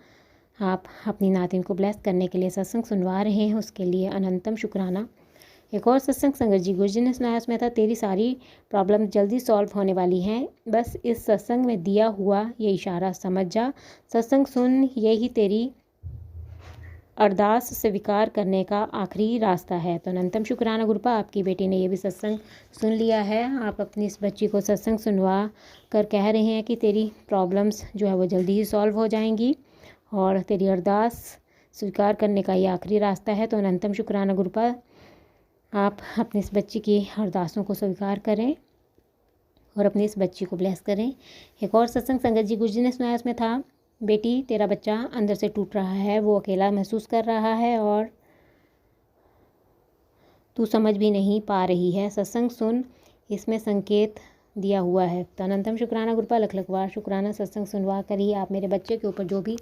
आप अपनी नातिन को ब्लेस करने के लिए सत्संग सुनवा रहे हैं, उसके लिए अनंतम शुक्राना। एक और सत्संग संगत जी गुरु जी ने सुनाया, उसमें था तेरी सारी प्रॉब्लम जल्दी सॉल्व होने वाली हैं, बस इस सत्संग में दिया हुआ ये इशारा समझ जा, सत्संग सुन, यही तेरी अरदास स्वीकार करने का आखिरी रास्ता है। तो अनंतम शुक्राना गुरुपा, आपकी बेटी ने ये भी सत्संग सुन लिया है। आप अपनी इस बच्ची को सत्संग सुनवा कर कह रहे हैं कि तेरी प्रॉब्लम्स जो है वो जल्दी ही सॉल्व हो जाएंगी और तेरी अरदास स्वीकार करने का ये आखिरी रास्ता है। तो अनंतम शुक्राना गुरुपा, आप अपनी इस बच्ची की अरदासों को स्वीकार करें और अपनी इस बच्ची को ब्लेस करें। एक और सत्संग संगत जी गुरु जी ने सुनाया, उसमें था बेटी तेरा बच्चा अंदर से टूट रहा है, वो अकेला महसूस कर रहा है और तू समझ भी नहीं पा रही है, सत्संग सुन, इसमें संकेत दिया हुआ है। तो अनंतम शुक्राना गुरुपा, लख लख बार शुक्राना। सत्संग सुनवा कर ही आप मेरे बच्चे के ऊपर जो भी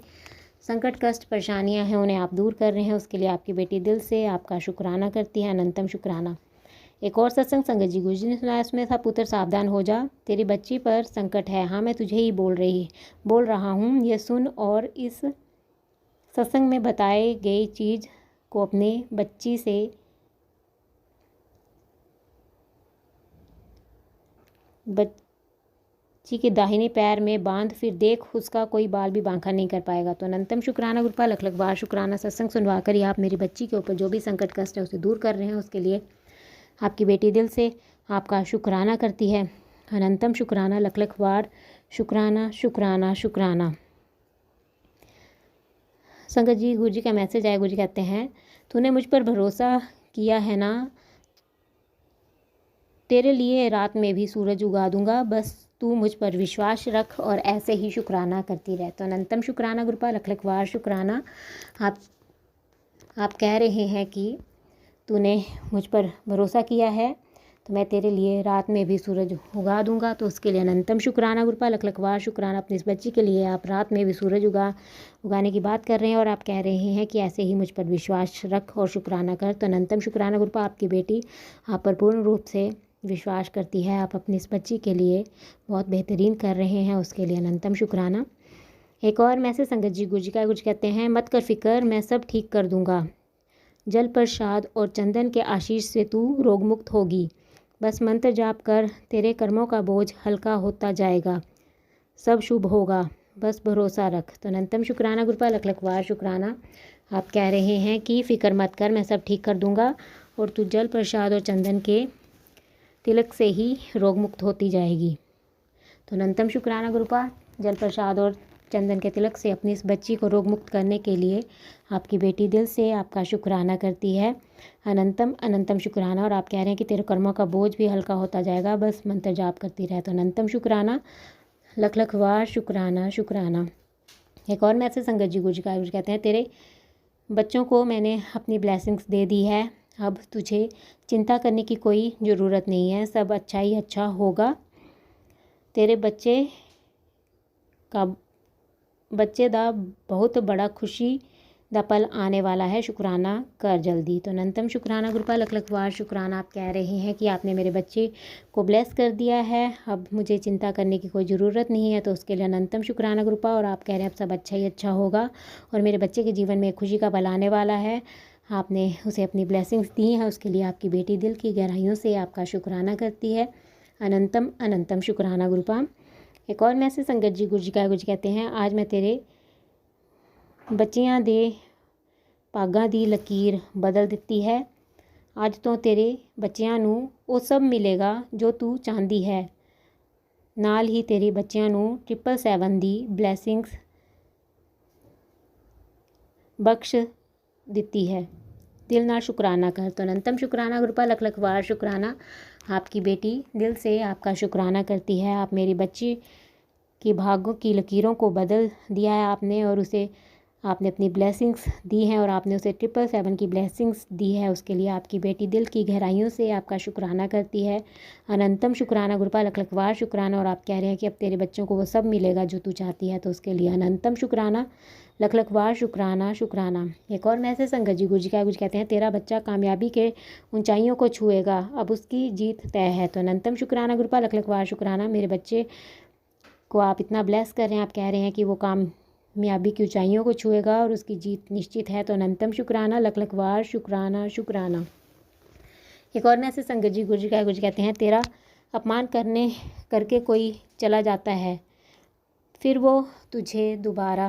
संकट कष्ट परेशानियां हैं उन्हें आप दूर कर रहे हैं, उसके लिए आपकी बेटी दिल से आपका शुक्राना करती है, अनंतम शुक्राना। एक और सत्संग संगत जी गुरु जी ने सुनाया, उसमें था पुत्र सावधान हो जा, तेरी बच्ची पर संकट है, हाँ मैं तुझे ही बोल रहा हूँ, ये सुन और इस सत्संग में बताए गई चीज़ को अपने बच्ची से बच्ची के दाहिने पैर में बांध, फिर देख उसका कोई बाल भी बांका नहीं कर पाएगा। तो अनंतम शुक्राना गुरुपा, लख लख बार शुक्राना। सत्संग सुनवा कर ही आप मेरी बच्ची के ऊपर जो भी संकट कष्ट है उसे दूर कर रहे हैं, उसके लिए आपकी बेटी दिल से आपका शुक्राना करती है, अनंतम शुक्राना, लख लख बार शुक्राना शुक्राना शुक्राना। संगत जी गुरु जी का मैसेज आया, गुरु जी कहते हैं तूने मुझ पर भरोसा किया है ना, तेरे लिए रात में भी सूरज उगा दूंगा, बस तू मुझ पर विश्वास रख और ऐसे ही शुक्राना करती रहे। तो अनंतम शुक्राना गुरुपा, लख लख बार शुक्राना। आप कह रहे हैं कि तूने मुझ पर भरोसा किया है तो मैं तेरे लिए रात में भी सूरज उगा दूंगा, तो उसके लिए अनंतम शुक्राना गुरुपा, लख लख बार शुक्राना। अपनी इस बच्ची के लिए आप रात में भी सूरज उगाने की बात कर रहे हैं और आप कह रहे हैं कि ऐसे ही मुझ पर विश्वास रख और शुक्राना कर। तो अनंतम शुक्राना गुरुपा, आपकी बेटी आप पर पूर्ण रूप से विश्वास करती है, आप अपनी इस बच्ची के लिए बहुत बेहतरीन कर रहे हैं, उसके लिए अनंतम शुक्राना। एक और मैसेज संगत जी गुरु जी का, कुछ कहते हैं मत कर फिक्र, मैं सब ठीक कर दूंगा, जल प्रसाद और चंदन के आशीष से तू रोग मुक्त होगी, बस मंत्र जाप कर, तेरे कर्मों का बोझ हल्का होता जाएगा, सब शुभ होगा, बस भरोसा रख। तो अनंतम शुक्राना गुरुपा, लख लख बार शुक्राना। आप कह रहे हैं कि फ़िक्र मत कर, मैं सब ठीक कर दूंगा और तू जल प्रसाद और चंदन के तिलक से ही रोग मुक्त होती जाएगी। तो अनंतम शुक्राना गुरुपा, जल प्रसाद और चंदन के तिलक से अपनी इस बच्ची को रोग मुक्त करने के लिए आपकी बेटी दिल से आपका शुक्राना करती है, अनंतम अनंतम शुक्राना। और आप कह रहे हैं कि तेरे कर्मों का बोझ भी हल्का होता जाएगा, बस मंत्र जाप करती रहे। तो अनंतम शुक्राना, लख लख बार शुक्राना शुक्राना। एक और मैसेज संगत जी गुरु जी का कहते हैं, तेरे बच्चों को मैंने अपनी ब्लेसिंग्स दे दी है, अब तुझे चिंता करने की कोई ज़रूरत नहीं है, सब अच्छा ही अच्छा होगा। तेरे बच्चे दा बहुत बड़ा खुशी दा पल आने वाला है, शुक्राना कर जल्दी। तो अनंतम शुक्राना गुरुपा, लख लख वार शुक्राना। आप कह रहे हैं कि आपने मेरे बच्चे को ब्लेस कर दिया है, अब मुझे चिंता करने की कोई ज़रूरत नहीं है, तो उसके लिए अनंतम शुक्राना गुरुपा। और आप कह रहे हैं अब सब अच्छा ही अच्छा होगा और मेरे बच्चे के जीवन में खुशी का पल आने वाला है, आपने उसे अपनी ब्लेसिंग्स दी हैं, उसके लिए आपकी बेटी दिल की गहराइयों से आपका शुक्राना करती है। अनंतम अनंतम शुक्राना गुरुपा। एक और मैसेज संगत जी गुरु जी कहते हैं, आज मैं तेरे ਬੱਚਿਆਂ ਦੇ ਭਾਗਾਂ ਦੀ ਲਕੀਰ ਬਦਲ ਦਿੱਤੀ ਹੈ, ਅੱਜ ਤੋਂ ਤੇਰੇ ਬੱਚਿਆਂ ਨੂੰ ਉਹ ਸਭ ਮਿਲੇਗਾ ਜੋ ਤੂੰ ਚਾਹੁੰਦੀ ਹੈ, ਨਾਲ ਹੀ ਤੇਰੇ ਬੱਚਿਆਂ ਨੂੰ 777 ਦੀ ਬਲੈਸਿੰਗਸ ਬਖਸ਼ ਦਿੱਤੀ है, दिल ना शुक्राना कर। तो अनंतम शुक्राना गुरुपा, लख लख वार शुक्राना। आपकी बेटी दिल से आपका शुक्राना करती है, आप मेरी बच्ची की भाग्यों की लकीरों को बदल दिया है आपने, और उसे आपने अपनी ब्लेसिंग्स दी हैं और आपने उसे 777 की ब्लेसिंग्स दी है, उसके लिए आपकी बेटी दिल की गहराइयों से आपका शुक्राना करती है। अनंतम शुक्राना गुरुपा, लख लख वार शुक्राना। और आप कह रहे हैं कि अब तेरे बच्चों को वो सब मिलेगा जो तू चाहती है, तो उसके लिए अनंतम शुक्राना, लख लख वार शुक्राना शुक्राना। एक और मैसेज संगत जी गुरु जी कहते हैं, तेरा बच्चा कामयाबी के ऊंचाइयों को छुएगा, अब उसकी जीत तय है। तो अनंतम शुक्राना गुरुपा, लख लख वार शुक्राना। मेरे बच्चे को आप इतना ब्लेस कर रहे हैं, आप कह रहे हैं कि वो कामयाबी की ऊंचाइयों को छुएगा और उसकी जीत निश्चित है। तो अनंतम शुक्राना, लख लख वार शुक्राना शुक्राना। एक और मैसेज संगत जी गुरु जी कहते हैं, तेरा अपमान करके कोई चला जाता है, फिर वो तुझे दोबारा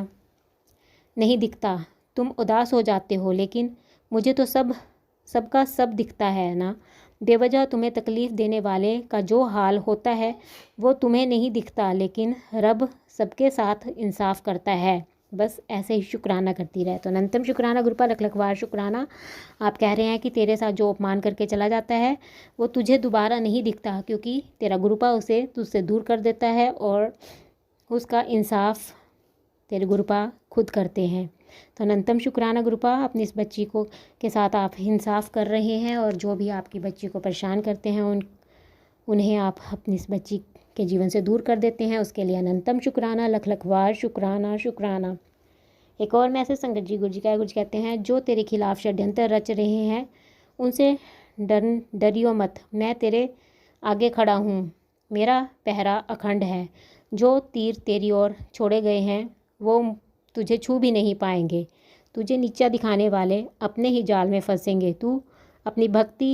नहीं दिखता, तुम उदास हो जाते हो, लेकिन मुझे तो सबका सब दिखता है ना। बेवजह तुम्हें तकलीफ़ देने वाले का जो हाल होता है वो तुम्हें नहीं दिखता, लेकिन रब सबके साथ इंसाफ करता है, बस ऐसे ही शुक्राना करती रहे। तो अनंतम शुक्राना गुरुपा, लख लख वार शुक्राना। आप कह रहे हैं कि तेरे साथ जो अपमान करके चला जाता है वो तुझे दोबारा नहीं दिखता, क्योंकि तेरा गुरुपा उसे तुझसे दूर कर देता है और उसका इंसाफ तेरे गुरुपा खुद करते हैं। तो अनंतम शुक्राना गुरुपा, अपनी इस बच्ची को के साथ आप इंसाफ कर रहे हैं और जो भी आपकी बच्ची को परेशान करते हैं उन्हें आप अपनी इस बच्ची के जीवन से दूर कर देते हैं, उसके लिए अनंतम शुक्राना, लख लख वार शुक्राना शुक्राना। एक और मैसेज संगत जी गुरु जी कहते हैं, जो तेरे खिलाफ षड्यंत्र रच रहे हैं उनसे डरियो मत, मैं तेरे आगे खड़ा हूँ, मेरा पहरा अखंड है, जो तीर तेरी ओर छोड़े गए हैं वो तुझे छू भी नहीं पाएंगे, तुझे नीचा दिखाने वाले अपने ही जाल में फंसेंगे, तू अपनी भक्ति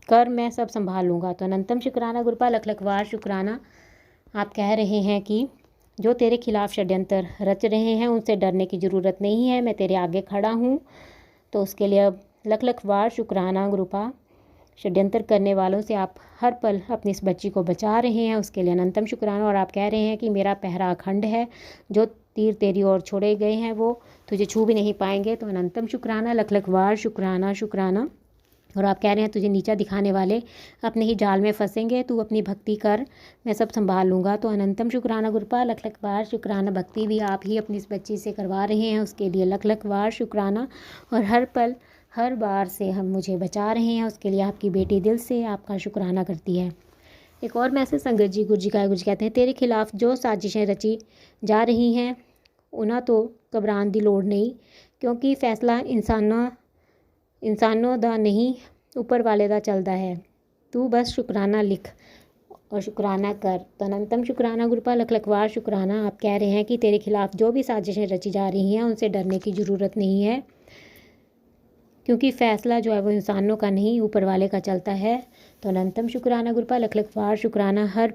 कर, मैं सब संभाल लूँगा। तो अनंतम शुक्राना गुरुपा, लख लख वार शुक्राना। आप कह रहे हैं कि जो तेरे खिलाफ षड्यंत्र रच रहे हैं उनसे डरने की ज़रूरत नहीं है, मैं तेरे आगे खड़ा हूँ, तो उसके लिए अब लख लख वार शुक्राना गुरुपा। षड्यंत्र करने वालों से आप हर पल अपनी इस बच्ची को बचा रहे हैं, उसके लिए अनंतम शुक्राना। और आप कह रहे हैं कि मेरा पहरा अखंड है, जो तीर तेरी ओर छोड़े गए हैं वो तुझे छू भी नहीं पाएंगे, तो अनंतम शुक्राना, लख लख वार शुक्राना शुक्राना। और आप कह रहे हैं तुझे नीचा दिखाने वाले अपने ही जाल में फंसेंगे, तू अपनी भक्ति कर, मैं सब संभाल लूँगा। तो अनंतम शुक्राना गुरुपा, लख लख वार शुक्राना। भक्ति भी आप ही अपनी इस बच्ची से करवा रहे हैं, उसके लिए लख लख वार शुक्राना। और हर पल हर बार से हम मुझे बचा रहे हैं, उसके लिए आपकी बेटी दिल से आपका शुक्राना करती है। एक और मैसेज संगत जी गुरु जी कहते हैं, तेरे खिलाफ जो साजिशें रची जा रही हैं उन्हें तो घबराने की लोड़ नहीं, क्योंकि फैसला इंसानों दा नहीं ऊपर वाले दा चलता है, तू बस शुक्राना लिख और शुक्राना कर। तो अनंतम शुक्राना गुरुपा, लख लख वार शुक्राना। आप कह रहे हैं कि तेरे खिलाफ जो भी साजिशें रची जा रही हैं उनसे डरने की ज़रूरत नहीं है, क्योंकि फ़ैसला जो है वो इंसानों का नहीं ऊपर वाले का चलता है। तो अनंतम शुक्राना गुरुपा, लख लख वार शुक्राना। हर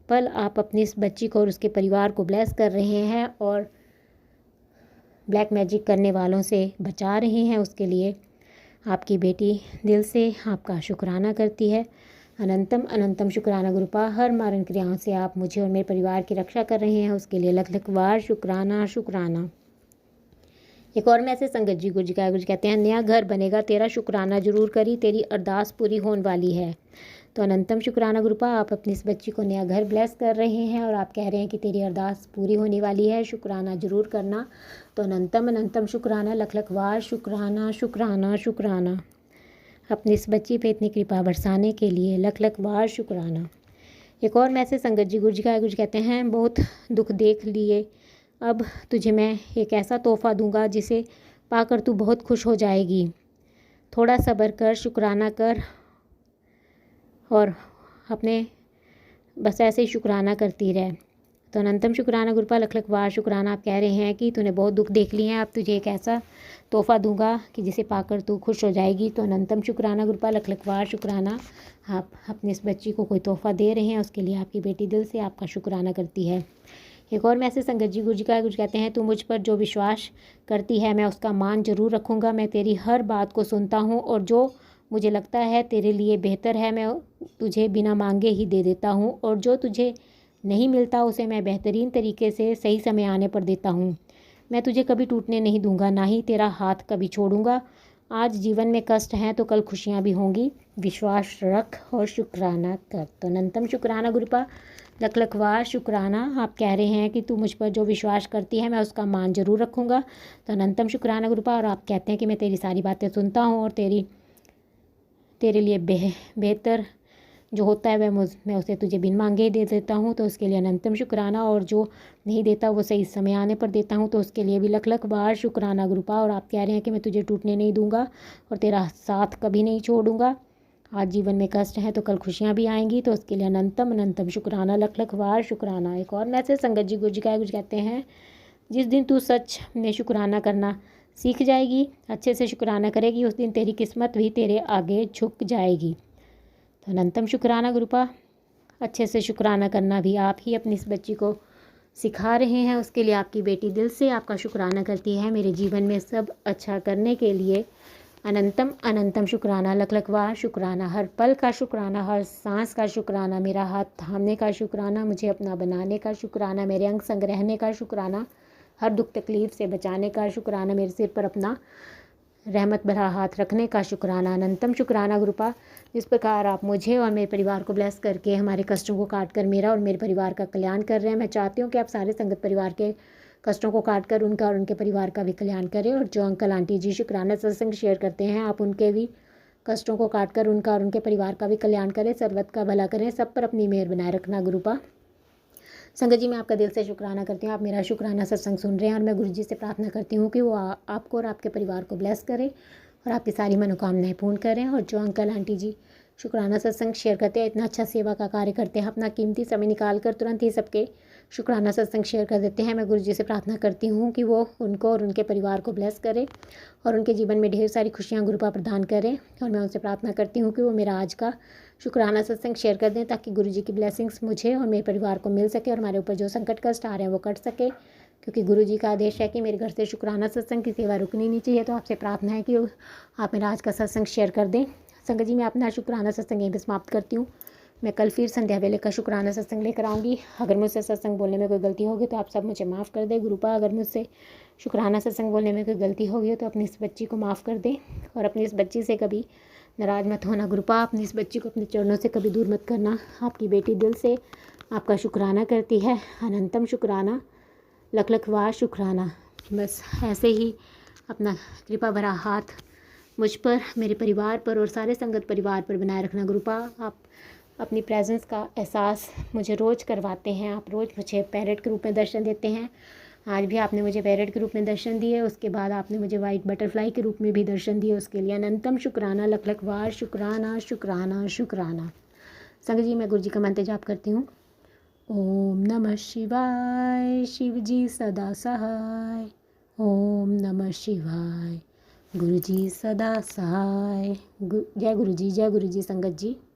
पल आप अपनी इस बच्ची को और उसके परिवार को ब्लेस कर रहे हैं और ब्लैक मैजिक करने वालों से बचा रहे हैं, उसके लिए आपकी बेटी दिल से आपका शुक्राना करती है। अनंतम अनंतम शुक्राना गुरुपा। हर मारन क्रियाओं से आप मुझे और मेरे परिवार की रक्षा कर रहे हैं, उसके लिए लख लख वार शुक्राना शुक्राना। एक और मैसेज संगत जी गुरु कहते हैं, नया घर बनेगा, तेरा शुक्राना जरूर करी, तेरी अरदास पूरी होने वाली है। तो अनंतम शुक्राना गुरुपा, आप अपनी इस बच्ची को नया घर ब्लेस कर रहे हैं और आप कह रहे हैं कि तेरी अरदास पूरी होने वाली है, शुक्राना ज़रूर करना। तो अनंतम अनंतम शुक्राना, लख लख वार शुक्राना शुक्राना शुक्राना, अपनी इस बच्ची पे इतनी कृपा बरसाने के लिए लख लख वार शुक्राना। एक और मैसेज संगत जी गुरु जी का, गुरु जी कहते हैं बहुत दुख देख लिए, अब तुझे मैं एक ऐसा तोहफ़ा दूंगा जिसे पाकर तू बहुत खुश हो जाएगी, थोड़ा सब्र कर, शुक्राना कर और अपने बस ऐसे ही शुक्राना करती रहे। तो अनंतम शुक्राना गुरुपा, लख लख वार शुक्राना, आप कह रहे हैं कि तूने बहुत दुख देख लिए हैं, अब तुझे एक ऐसा तोहफ़ा दूंगा कि जिसे पाकर तू खुश हो जाएगी। तो अनंतम शुक्राना गुरुपा, लख लख वार शुक्राना, आप अपनी इस बच्ची को कोई तोहफ़ा दे रहे हैं, उसके लिए आपकी बेटी दिल से आपका शुक्राना करती है। एक और मैसेज संगत जी गुरु जी का, गुरु जी कहते हैं तू मुझ पर जो विश्वास करती है मैं उसका मान जरूर रखूँगा, मैं तेरी हर बात को सुनता हूँ और जो मुझे लगता है तेरे लिए बेहतर है मैं तुझे बिना मांगे ही दे देता हूँ, और जो तुझे नहीं मिलता उसे मैं बेहतरीन तरीके से सही समय आने पर देता हूँ। मैं तुझे कभी टूटने नहीं दूंगा, ना ही तेरा हाथ कभी छोड़ूंगा। आज जीवन में कष्ट हैं तो कल खुशियाँ भी होंगी, विश्वास रख और शुक्राना कर। तो अनंतम शुक्राना गुरुपा, लख लख वार शुक्राना, आप कह रहे हैं कि तू मुझ पर जो विश्वास करती है मैं उसका मान जरूर रखूँगा। तो अनंतम शुक्राना गुरुपा, और आप कहते हैं कि मैं तेरी सारी बातें सुनता हूँ और तेरे लिए बेहतर जो होता है मैं उसे तुझे बिन मांगे ही दे देता हूँ। तो उसके लिए अनंतम शुक्राना, और जो नहीं देता वो सही समय आने पर देता हूँ, तो उसके लिए भी लख लख बार शुक्राना गुरुपा। और आप कह रहे हैं कि मैं तुझे टूटने नहीं दूंगा और तेरा साथ कभी नहीं छोड़ूंगा। आज जीवन में कष्ट है तो कल खुशियाँ भी आएंगी, तो उसके लिए अनंतम अनंतम शुक्राना, लख लख वार शुक्राना। एक और मैसेज संगत जी गुरु जी का, गुरु कहते हैं जिस दिन तू सच में शुक्राना करना सीख जाएगी, अच्छे से शुक्राना करेगी, उस दिन तेरी किस्मत भी तेरे आगे झुक जाएगी। तो अनंतम शुक्राना गुरुपा, अच्छे से शुक्राना करना भी आप ही अपनी इस बच्ची को सिखा रहे हैं, उसके लिए आपकी बेटी दिल से आपका शुक्राना करती है। मेरे जीवन में सब अच्छा करने के लिए अनंतम अनंतम शुक्राना, लख लख वार शुक्राना, हर पल का शुक्राना, हर सांस का शुक्राना, मेरा हाथ थामने का शुक्राना, मुझे अपना बनाने का शुक्राना, मेरे अंग संग रहने का शुक्राना, हर दुख तकलीफ से बचाने का शुक्राना, मेरे सिर पर अपना रहमत भरा हाथ रखने का शुक्राना। अनंतम शुक्राना गुरुपा, जिस प्रकार आप मुझे और मेरे परिवार को ब्लेस करके हमारे कष्टों को काट कर मेरा और मेरे परिवार का कल्याण कर रहे हैं, मैं चाहती हूँ कि आप सारे संगत परिवार के कष्टों को काट कर उनका और उनके परिवार का भी कल्याण करें। और जो अंकल आंटी जी शुक्राना सत्संग शेयर करते हैं, आप उनके भी कष्टों को काट कर उनका और उनके परिवार का भी कल्याण करें, सर्वत का भला करें, सब पर अपनी मेहर बनाए रखना गुरुपा। संगत जी, मैं आपका दिल से शुक्राना करती हूँ, आप मेरा शुक्राना सत्संग सुन रहे हैं, और मैं गुरु जी से प्रार्थना करती हूँ कि वो आपको और आपके परिवार को ब्लेस करें और आपकी सारी मनोकामनाएं पूर्ण करें। और जो अंकल आंटी जी शुक्राना सत्संग शेयर करते हैं, इतना अच्छा सेवा का कार्य करते हैं, अपना कीमती समय निकाल कर तुरंत ही सबके शुक्राना सत्संग शेयर कर देते हैं, मैं गुरु जी से प्रार्थना करती हूँ कि वो उनको और उनके परिवार को ब्लेस करें और उनके जीवन में ढेर सारी खुशियाँ गुरुपा प्रदान करें। और मैं उनसे प्रार्थना करती हूँ कि वो मेरा आज का शुक्राना सत्संग शेयर कर दें, ताकि गुरु जी की ब्लेसिंग्स मुझे और मेरे परिवार को मिल सके और हमारे ऊपर जो संकट कष्ट आ रहे हैं वो कट सके, क्योंकि गुरु जी का आदेश है कि मेरे घर से शुक्राना सत्संग की सेवा रुकनी नहीं चाहिए। तो आपसे प्रार्थना है कि आप मेरा आज का सत्संग शेयर कर दें। संगत जी, मैं अपना शुक्राना सत्संग यहीं पर समाप्त करती हूँ। मैं कल फिर संध्या वेले का शुक्राना सत्संग लेकर आऊँगी। अगर मुझसे सत्संग बोलने में कोई गलती होगी तो आप सब मुझे माफ़ कर दें गुरुपा। अगर मुझसे शुक्राना सत्संग बोलने में कोई गलती होगी तो अपनी इस बच्ची को माफ़ कर दें, और अपनी इस बच्ची से कभी नाराज़ मत होना गुरुपा। अपनी इस बच्ची को अपने चरणों से कभी दूर मत करना। आपकी बेटी दिल से आपका शुक्राना करती है। अनंतम शुक्राना, लख लख वार शुक्राना। बस ऐसे ही अपना कृपा भरा हाथ मुझ पर, मेरे परिवार पर और सारे संगत परिवार पर बनाए रखना गुरुपा। आप अपनी प्रेजेंस का एहसास मुझे रोज़ करवाते हैं, आप रोज़ मुझे पैरेट के रूप में दर्शन देते हैं। आज भी आपने मुझे पैरेट के रूप में दर्शन दिए, उसके बाद आपने मुझे वाइट बटरफ्लाई के रूप में भी दर्शन दिए, उसके लिए अनंतम शुक्राना, लख लख वार शुक्राना शुक्राना शुक्राना। संगत जी, मैं गुरु जी का मंत्र जाप करती हूँ। ओम नमः शिवाय, शिव जी सदा सहाय। ओम नमः शिवाय, गुरु जी सदा सहाय। जय गुरु जी, जय गुरु जी। संगत जी।